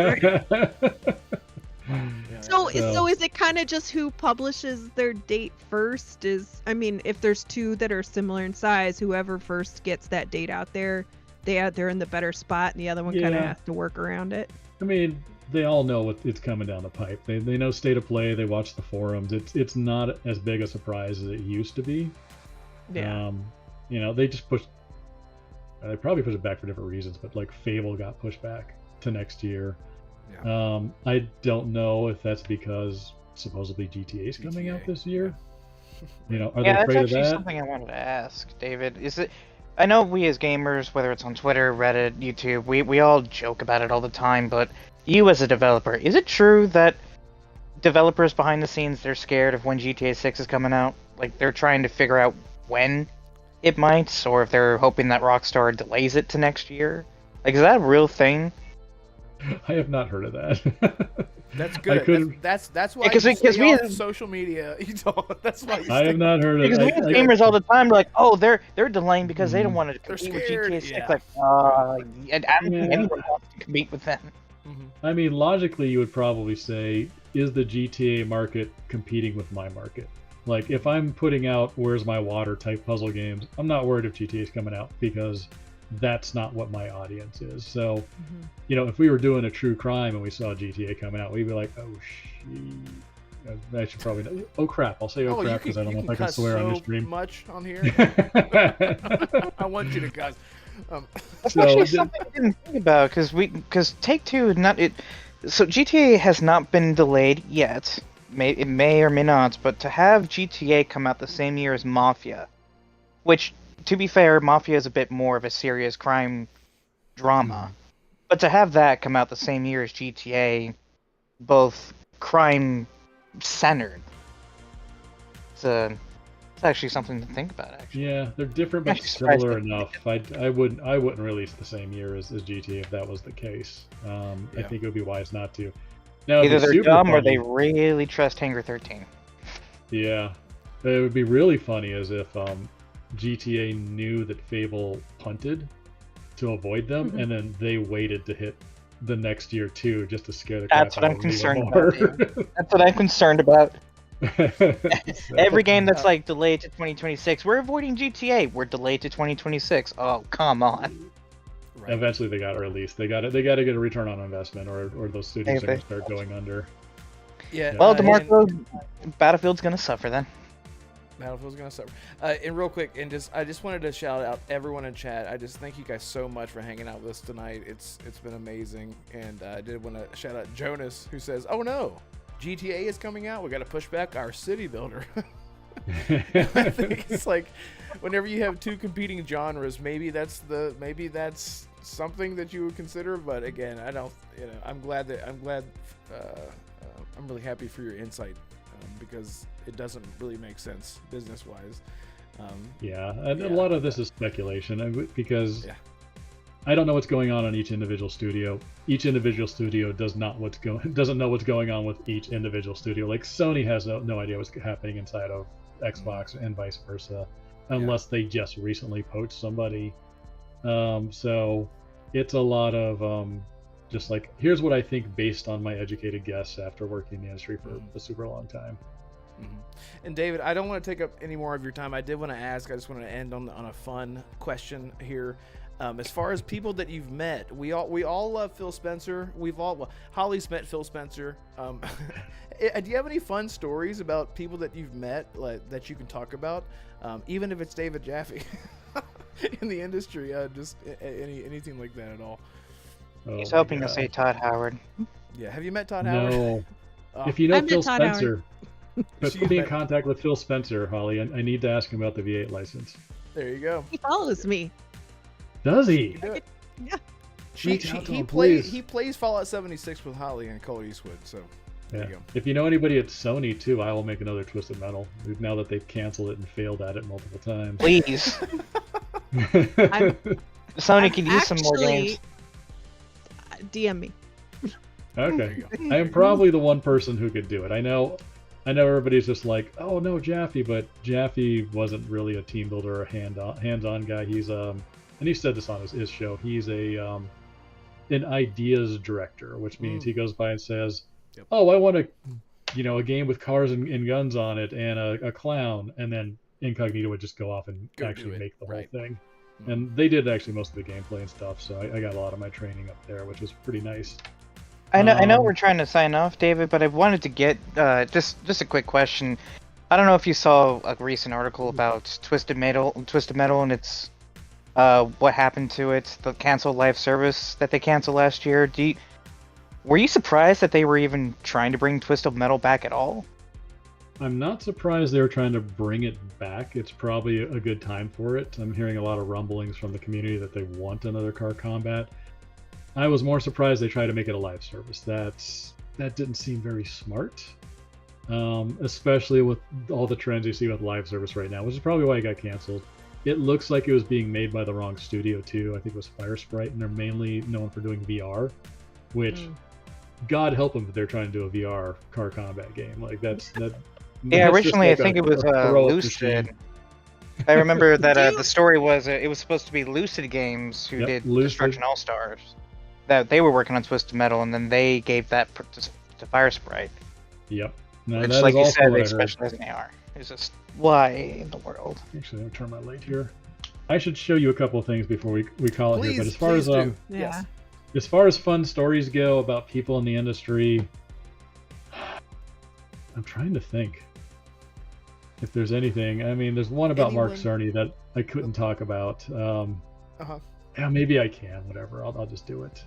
So is it kind of just who publishes their date first? If there's two that are similar in size, whoever first gets that date out there, they're in the better spot, and the other one kind of has to work around it. I mean, they all know it's coming down the pipe. They know state of play. They watch the forums. It's not as big a surprise as it used to be. Yeah. They just pushed. They probably pushed it back for different reasons, but like Fable got pushed back to next year. Yeah. I don't know if that's because supposedly GTA is coming out this year. Are they Yeah, that's afraid of actually that? something I wanted to ask, David. Is it? I know we as gamers, whether it's on Twitter, Reddit, YouTube, we all joke about it all the time. But you as a developer, is it true that developers behind the scenes they're scared of when GTA 6 is coming out? Like they're trying to figure out when it might, or if they're hoping that Rockstar delays it to next year. Like, is that a real thing? I have not heard of that. That's I good. couldn't. That's why Because you we- stay off we- social media. You don't. That's why you I stay have not heard of Because we it. as gamers all the time, we're like, oh, they're delaying because they don't Mm. want to They're compete with scared, GTA 6. yeah. Like, and I don't think Yeah. anyone wants to compete with them. I mean, logically, you would probably say, is the GTA market competing with my market? Like, if I'm putting out Where's My Water type puzzle games, I'm not worried if GTA is coming out because that's not what my audience is. So, if we were doing a true crime and we saw GTA coming out, we'd be like, oh, shit. I should probably not. Oh, crap. I'll say oh, crap because I don't know if I can swear on your stream. Much on here. I want you to cuss. That's So, actually something I didn't think about because Take-Two not it. So GTA has not been delayed yet. It may or may not, but to have GTA come out the same year as Mafia, which, to be fair, Mafia is a bit more of a serious crime drama, but to have that come out the same year as GTA, both crime centered, it's actually something to think about. Actually, Yeah, they're different but Actually surprised similar they- enough. I wouldn't release the same year as GTA if that was the case. I Yeah. think it would be wise not to. Now, it'd either be they're super dumb or funny- they really trust Hangar 13. Yeah, it would be really funny as if GTA knew that Fable punted to avoid them, and then they waited to hit the next year too, just to scare the crap That's what out I'm of them even concerned more. about. That's what I'm concerned about. So- Every game that's like delayed to 2026, we're avoiding GTA. We're delayed to 2026. Oh, come on. Right. Eventually, they got to release. They got to get a return on investment, or those studios are going to start going under. Yeah. Well, and Damarco, Battlefield's gonna suffer then. Battlefield's gonna suffer. And real quick, I just wanted to shout out everyone in chat. I just thank you guys so much for hanging out with us tonight. It's been amazing, and I did want to shout out Jonas, who says, "Oh no, GTA is coming out. We got to push back our city builder." I think it's like whenever you have two competing genres, maybe that's something that you would consider. But again, I don't. I'm really happy for your insight because it doesn't really make sense business wise. Yeah, and a lot of this is speculation because Yeah. I don't know what's going on each individual studio. Each individual studio doesn't know what's going on with each individual studio. Like Sony has no idea what's happening inside of Xbox and vice versa, unless they just recently poached somebody. So it's a lot of just like, here's what I think based on my educated guess after working in the industry for a super long time. And David, I don't want to take up any more of your time. I did want to ask. I just want to end on a fun question here. As far as people that you've met, we all love Phil Spencer. Holly's met Phil Spencer. Do you have any fun stories about people that you've met that you can talk about, even if it's David Jaffe in the industry? Just anything like that at all? He's Oh my hoping to God. say Todd Howard. Yeah. Have you met Todd Howard? No. Oh, If you know I met Phil Todd Howard. Spencer, but She's put me in met- contact with Phil Spencer, Holly. I need to ask him about the V8 license. there you go. He follows me. Does he? You do it. Yeah. Reach out to him, plays please. he plays Fallout 76 with Holly and Cole Eastwood. So there Yeah. you go. If you know anybody at Sony too, I will make another Twisted Metal. Now that they've canceled it and failed at it multiple times. Please, I'm- Sony could use some more games. DM me. There Okay. you go. I am probably the one person who could do it. I know everybody's just like, oh no, Jaffe, but Jaffe wasn't really a team builder or hands-on guy. He's and he said this on his show. He's an ideas director, which means he goes by and says, Yep. oh, I want a game with cars and guns on it and a clown, and then Incognito would just go off and Go do actually it. make the Right. whole thing. Mhm. And they did actually most of the gameplay and stuff, so I got a lot of my training up there, which was pretty nice. I know Um, we're trying to sign off, David, but I wanted to get just a quick question. I don't know if you saw a recent article about Twisted Metal, and its what happened to it, the canceled live service that they canceled last year. Were you surprised that they were even trying to bring Twisted Metal back at all? I'm not surprised they were trying to bring it back. It's probably a good time for it. I'm hearing a lot of rumblings from the community that they want another car combat. I was more surprised they tried to make it a live service. That didn't seem very smart, especially with all the trends you see with live service right now, which is probably why it got canceled. It looks like it was being made by the wrong studio too. I think it was Firesprite, and they're mainly known for doing VR, which God help them if they're trying to do a VR car combat game. Like that. Yeah, originally I think it was Lucid. I remember that the story was it was supposed to be Lucid Games who did Destruction All Stars. That they were working on Twisted Metal, and then they gave that to Firesprite. Yep. No, Which, that like is you also said, what they I heard. specialize in AR. It's just why in the world? Actually, let me turn my light here. I should show you a couple of things before we call it here. But as far as yeah. as far as fun stories go about people in the industry, I'm trying to think if there's anything. I mean, there's one about Mark Cerny that I couldn't talk about. Yeah, maybe I can. Whatever. I'll just do it.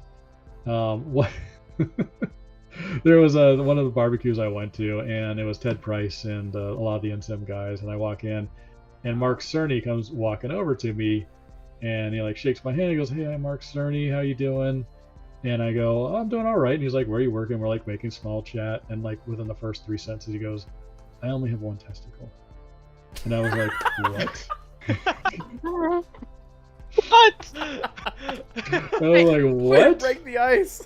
What? There was one of the barbecues I went to, and it was Ted Price and a lot of the NSIM guys. And I walk in, and Mark Cerny comes walking over to me, and he like shakes my hand. He goes, "Hey, I'm Mark Cerny. How you doing?" And I go, "I'm doing all right." And he's like, "Where are you working?" We're like making small chat, and like within the first 3 sentences, he goes, "I only have one testicle." And I was like, "What?" What? I was like, "What?" Break the ice.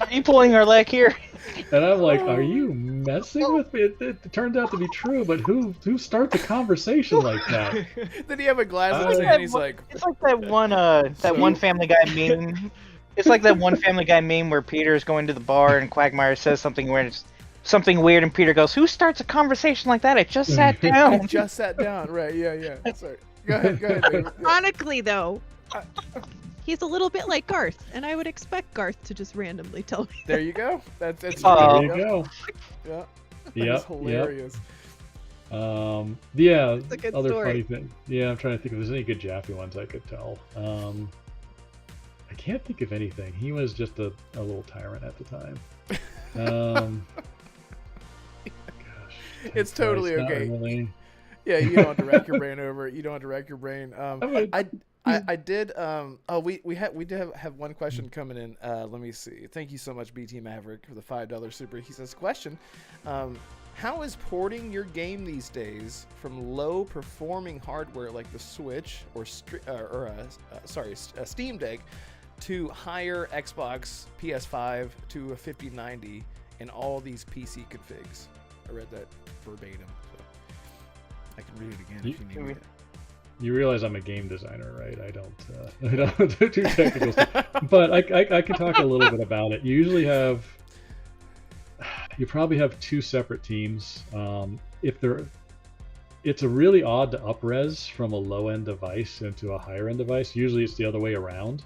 Are you pulling our leg here? And I'm like, "Are you messing with me?" It turned out to be true, but who starts a conversation like that? Did he have a glass in his hand? He's like, It's like that one Family Guy meme. It's like that one Family Guy meme where Peter's going to the bar and Quagmire says something weird, and Peter goes, "Who starts a conversation like that? I just sat down." just sat down. Right? Yeah. Sorry. Go ahead, David. Yeah. Ironically, though, he's a little bit like Garth, and I would expect Garth to just randomly tell me. There you go. That's There you go. Yeah. Yep. That's hilarious. Yeah. It's a good Other story. funny thing. Yeah, I'm trying to think if there's any good Jaffe ones I could tell. I can't think of anything. He was just a little tyrant at the time. Gosh, It's totally Christ, not okay. really. Yeah, you don't have to rack your brain over it. You don't have to rack your brain. I did. We did have one question coming in. Let me see. Thank you so much, BT Maverick, for the $5 super. He says, question: how is porting your game these days from low performing hardware like the Switch or a Steam Deck to higher Xbox, PS5 to a 5090 and all these PC configs? I read that verbatim, so I can read it again if you need it. You realize I'm a game designer, right? I don't do technical stuff, but I can talk a little bit about it. You probably have two separate teams. It's a really odd to up-res from a low-end device into a higher-end device. Usually it's the other way around.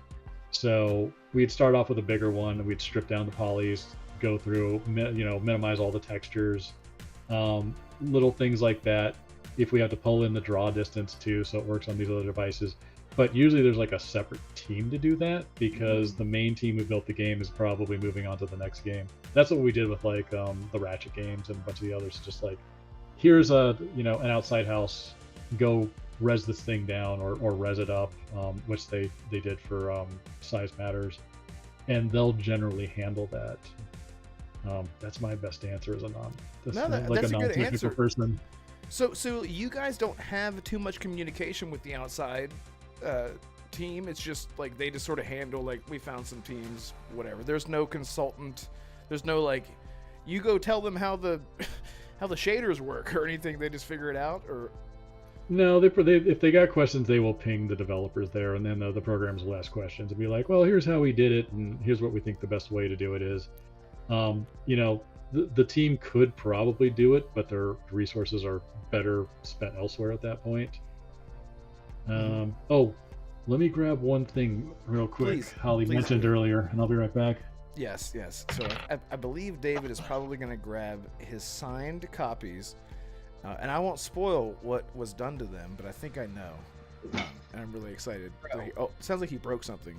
So we'd start off with a bigger one, and we'd strip down the polys, go through, minimize all the textures, little things like that. If we have to pull in the draw distance too, so it works on these other devices. But usually there's like a separate team to do that, because the main team who built the game is probably moving on to the next game. That's what we did with like the Ratchet games and a bunch of the others. Just like, here's an outside house, go res this thing down or res it up, which they did for Size Matters, and they'll generally handle that. That's my best answer as a non-technical person. So you guys don't have too much communication with the outside team. It's just like they just sort of handle, like, we found some teams, whatever. There's no consultant. There's no like, you go tell them how the shaders work or anything. They just figure it out. Or no, if they got questions, they will ping the developers there, and then the programmers will ask questions and be like, well, here's how we did it, and here's what we think the best way to do it is. The team could probably do it, but their resources are better spent elsewhere at that point. Let me grab one thing real quick. Please, Holly mentioned earlier, and I'll be right back. Yes. So I believe David is probably going to grab his signed copies And I won't spoil what was done to them, but I think I know. And I'm really excited. Sounds like he broke something.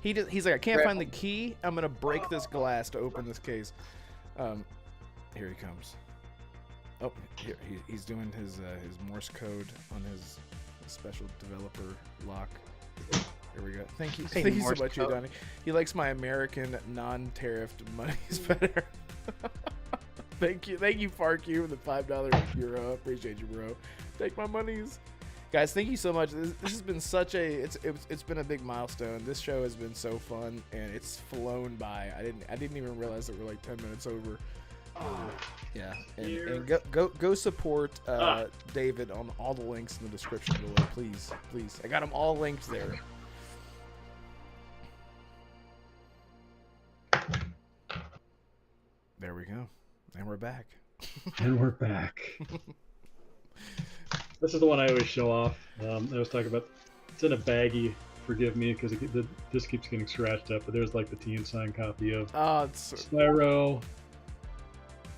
He's like, I can't find the key. I'm gonna break this glass to open this case. Here he comes. Oh, here he's doing his Morse code on his special developer lock. Here we go. Thank you so much, Donnie. He likes my American non-tariffed monies better. Thank you, Farq, for the $5 euro. Appreciate you, bro. Take my monies. Guys, thank you so much. This has been such it's been a big milestone. This show has been so fun, and it's flown by. I didn't even realize that we're like 10 minutes over. Yeah, and go support David on all the links in the description below, please. I got them all linked there. There we go, and we're back. This is the one I always show off. I was talking about. It's in a baggie. Forgive me because this keeps getting scratched up. But there's like the team signed copy of Spyro.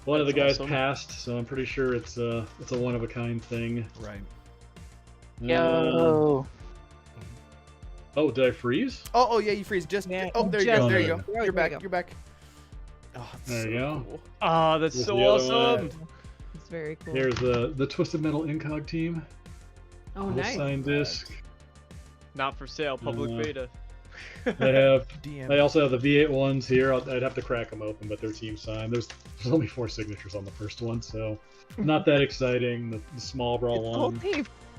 One of the guys passed, so I'm pretty sure it's a one of a kind thing. Right. Yo. Oh, did I freeze? Oh yeah, you freeze. There you go. You're back. Oh, there you go. Cool. Oh, that's so awesome. It's very cool. Here's the Twisted Metal Incog team. Oh, nice. Signed disc. Not for sale, public beta. I also have the V8 ones here. I'd have to crack them open, but they're team signed. There's only 4 signatures on the first one, so not that exciting. The small brawl one.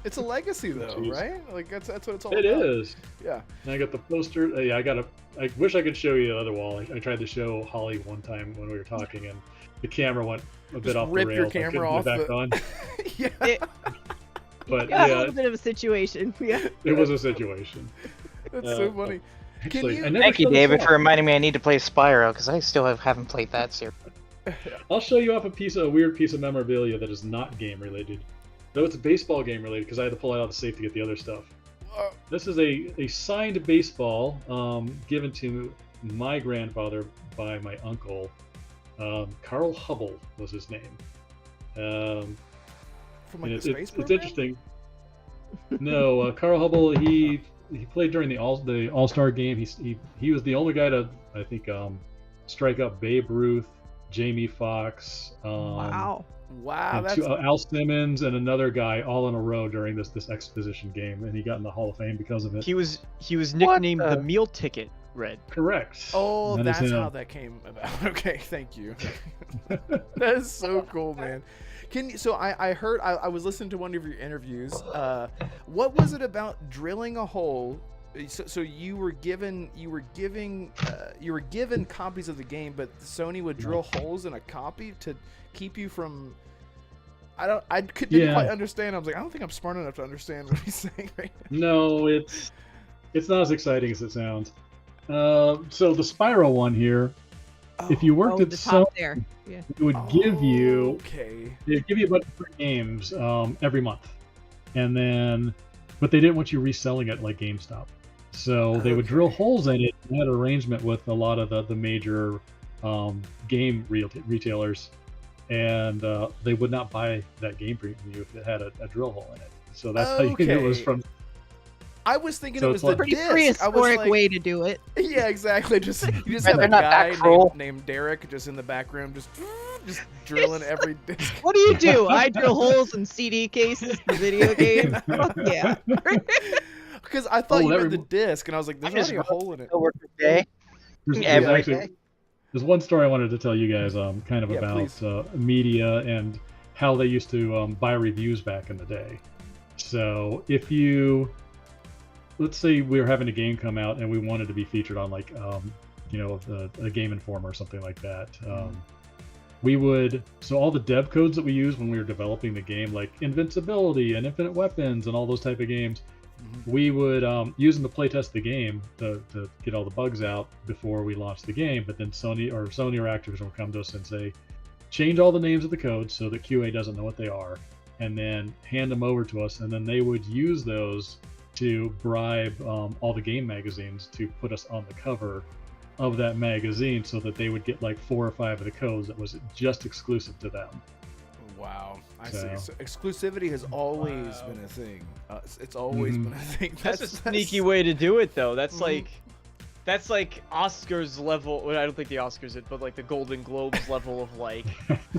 It's a legacy though, right? Like that's what it's all about. It is. Yeah. And I got the poster. I wish I could show you the other wall. I tried to show Holly one time when we were talking, and the camera went a bit off the rails. Rip your camera off. Back on. Yeah. But a little bit of a situation. Yeah. It was a situation. That's so funny. Actually, Thank you, David, for reminding me I need to play Spyro, because I still haven't played that series. I'll show you off a weird piece of memorabilia that is not game related. Though it's baseball game related, because I had to pull it out of the safe to get the other stuff. This is a signed baseball given to my grandfather by my uncle. Carl Hubble was his name. From like the space it's interesting. No, Carl Hubble, he played during the All-Star game. He was the only guy to, I think, strike up Babe Ruth, Jamie Foxx. Wow, that's Al Simmons and another guy all in a row during this exposition game, and he got in the Hall of Fame because of it. He was nicknamed the meal ticket, Red. Correct. Oh, that's how that came about. Okay, thank you. That is so cool, man. I heard I was listening to one of your interviews. What was it about drilling a hole? So you were given copies of the game, but Sony would drill holes in a copy to keep you from. I didn't quite understand. I was like, I don't think I'm smart enough to understand what he's saying right now. No, it's not as exciting as it sounds. So the Spyro one here. If you worked at Sony, it would give you they'd give you a bunch of free games every month, but they didn't want you reselling it like GameStop, so they would drill holes in it. And had an arrangement with a lot of the major game retailers, and they would not buy that game from you if it had a drill hole in it. So that's how you knew it was from. I was thinking it was the pretty disc. prehistoric way to do it. Yeah, exactly. You just have a guy named Derek just in the background, just drilling every disc. What do? I drill holes in CD cases for video games. Yeah. Because I thought you meant the disc, and I was like, "There's already a hole in it." There's one story I wanted to tell you guys, kind of about media and how they used to buy reviews back in the day. So if you let's say we were having a game come out and we wanted to be featured on like a Game Informer or something like that. We would, so all the dev codes that we used when we were developing the game, like invincibility and infinite weapons and all those type of games, we would use them to playtest the game to get all the bugs out before we launched the game. But then Sony or Activision would come to us and say, change all the names of the codes so that QA doesn't know what they are, and then hand them over to us, and then they would use those to bribe all the game magazines to put us on the cover of that magazine so that they would get like 4 or 5 of the codes that was just exclusive to them. Wow, I So- see. So exclusivity has always been a thing. It's always Mhm. been a thing. That's a sneaky way to do it, though. That's Mhm. that's like Oscars level. Well, I don't think the Oscars it, but like the Golden Globes level of like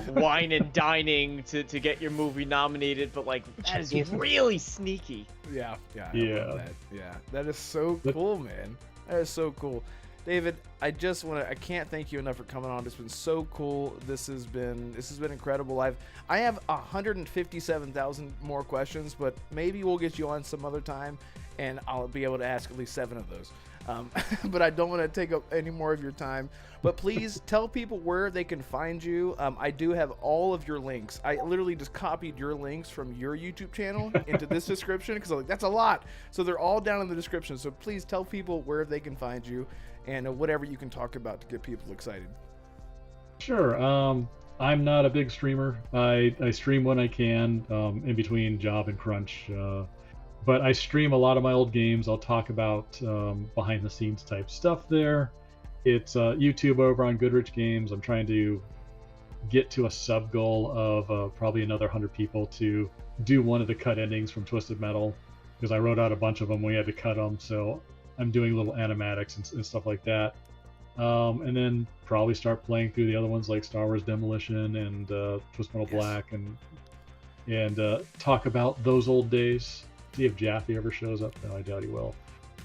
wine and dining to get your movie nominated. But like that is really sneaky. Yeah, I Yeah. love that. Yeah, that is so But- cool, man. That is so cool. David, I can't thank you enough for coming on. It's been so cool. This has been incredible. I have 157,000 more questions, but maybe we'll get you on some other time, and I'll be able to ask at least 7 of those. But I don't want to take up any more of your time. But please tell people where they can find you. I do have all of your links. I literally just copied your links from your YouTube channel into this description because like, that's a lot. So they're all down in the description. So please tell people where they can find you and whatever you can talk about to get people excited. Sure. I'm not a big streamer. I stream when I can, in between job and crunch. But I stream a lot of my old games. I'll talk about behind the scenes type stuff there. It's YouTube over on Goodrich Games. I'm trying to get to a sub goal of probably another 100 people to do one of the cut endings from Twisted Metal, because I wrote out a bunch of them. We had to cut them, so I'm doing little animatics and stuff like that. And then probably start playing through the other ones like Star Wars Demolition and Twisted Metal Black, and talk about those old days. See if Jaffe ever shows up. No, I doubt he will.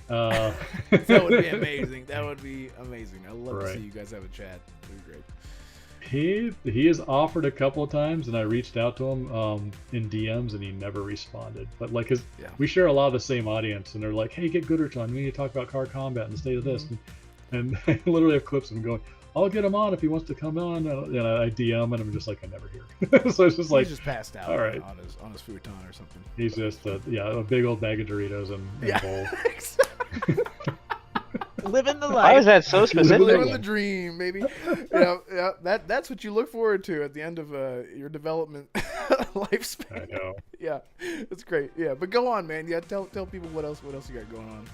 That would be amazing. That would be amazing. I'd love to see you guys have a chat. It would be great. He has offered a couple of times, and I reached out to him in DMs, and he never responded. But like, we share a lot of the same audience, and they're like, "Hey, get Goodrich on. We need to talk about car combat and the state of this." And I literally have clips of him going, "I'll get him on if he wants to come on." And I DM, and I'm just like, "I never hear." So it's just like, he's just passed out all right. on his futon or something. He's just a big old bag of Doritos and a bowl. Living the Why life. is that so specific? Living the dream, baby. Yeah, that's what you look forward to at the end of your development lifespan. I know. Yeah, it's great. Yeah, but go on, man. Yeah, tell people what else you got going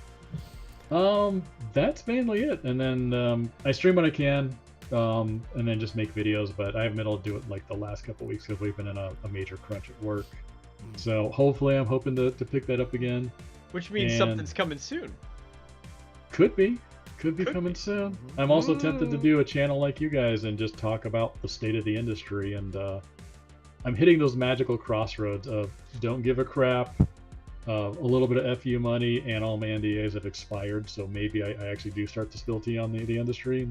on. That's mainly it. And then I stream when I can, and then just make videos. But I haven't been able to do it like the last couple of weeks because we've been in a major crunch at work. So hopefully, I'm hoping to pick that up again. Which means something's coming soon. Could be coming soon. I'm also tempted to do a channel like you guys and just talk about the state of the industry. And I'm hitting those magical crossroads of don't give a crap, a little bit of FU money, and all my NDAs have expired. So maybe I actually do start to spill tea on the industry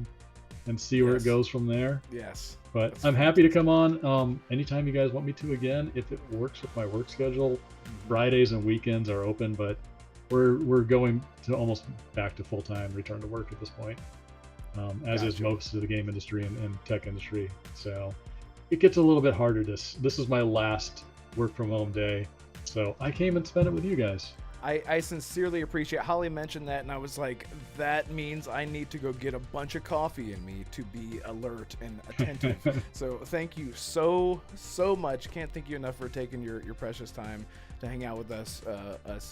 and see where it goes from there. Yes. But I'm happy to come on anytime you guys want me to again. If it works with my work schedule, Fridays and weekends are open, but we're going to almost back to full-time return to work at this point, as is most of the game industry and tech industry. So it gets a little bit harder. This is my last work from home day, so I came and spent it with you guys. I sincerely appreciate. Holly mentioned that, and I was like, that means I need to go get a bunch of coffee in me to be alert and attentive. So thank you so much. Can't thank you enough for taking your precious time to hang out with us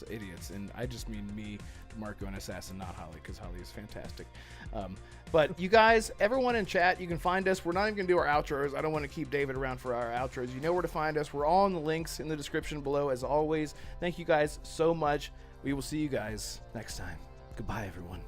idiots. And I just mean me, Damarco, and Assassin, not Holly, because Holly is fantastic. But you guys, everyone in chat, you can find us. We're not even going to do our outros. I don't want to keep David around for our outros. You know where to find us. We're all in the links in the description below, as always. Thank you guys so much. We will see you guys next time. Goodbye, everyone.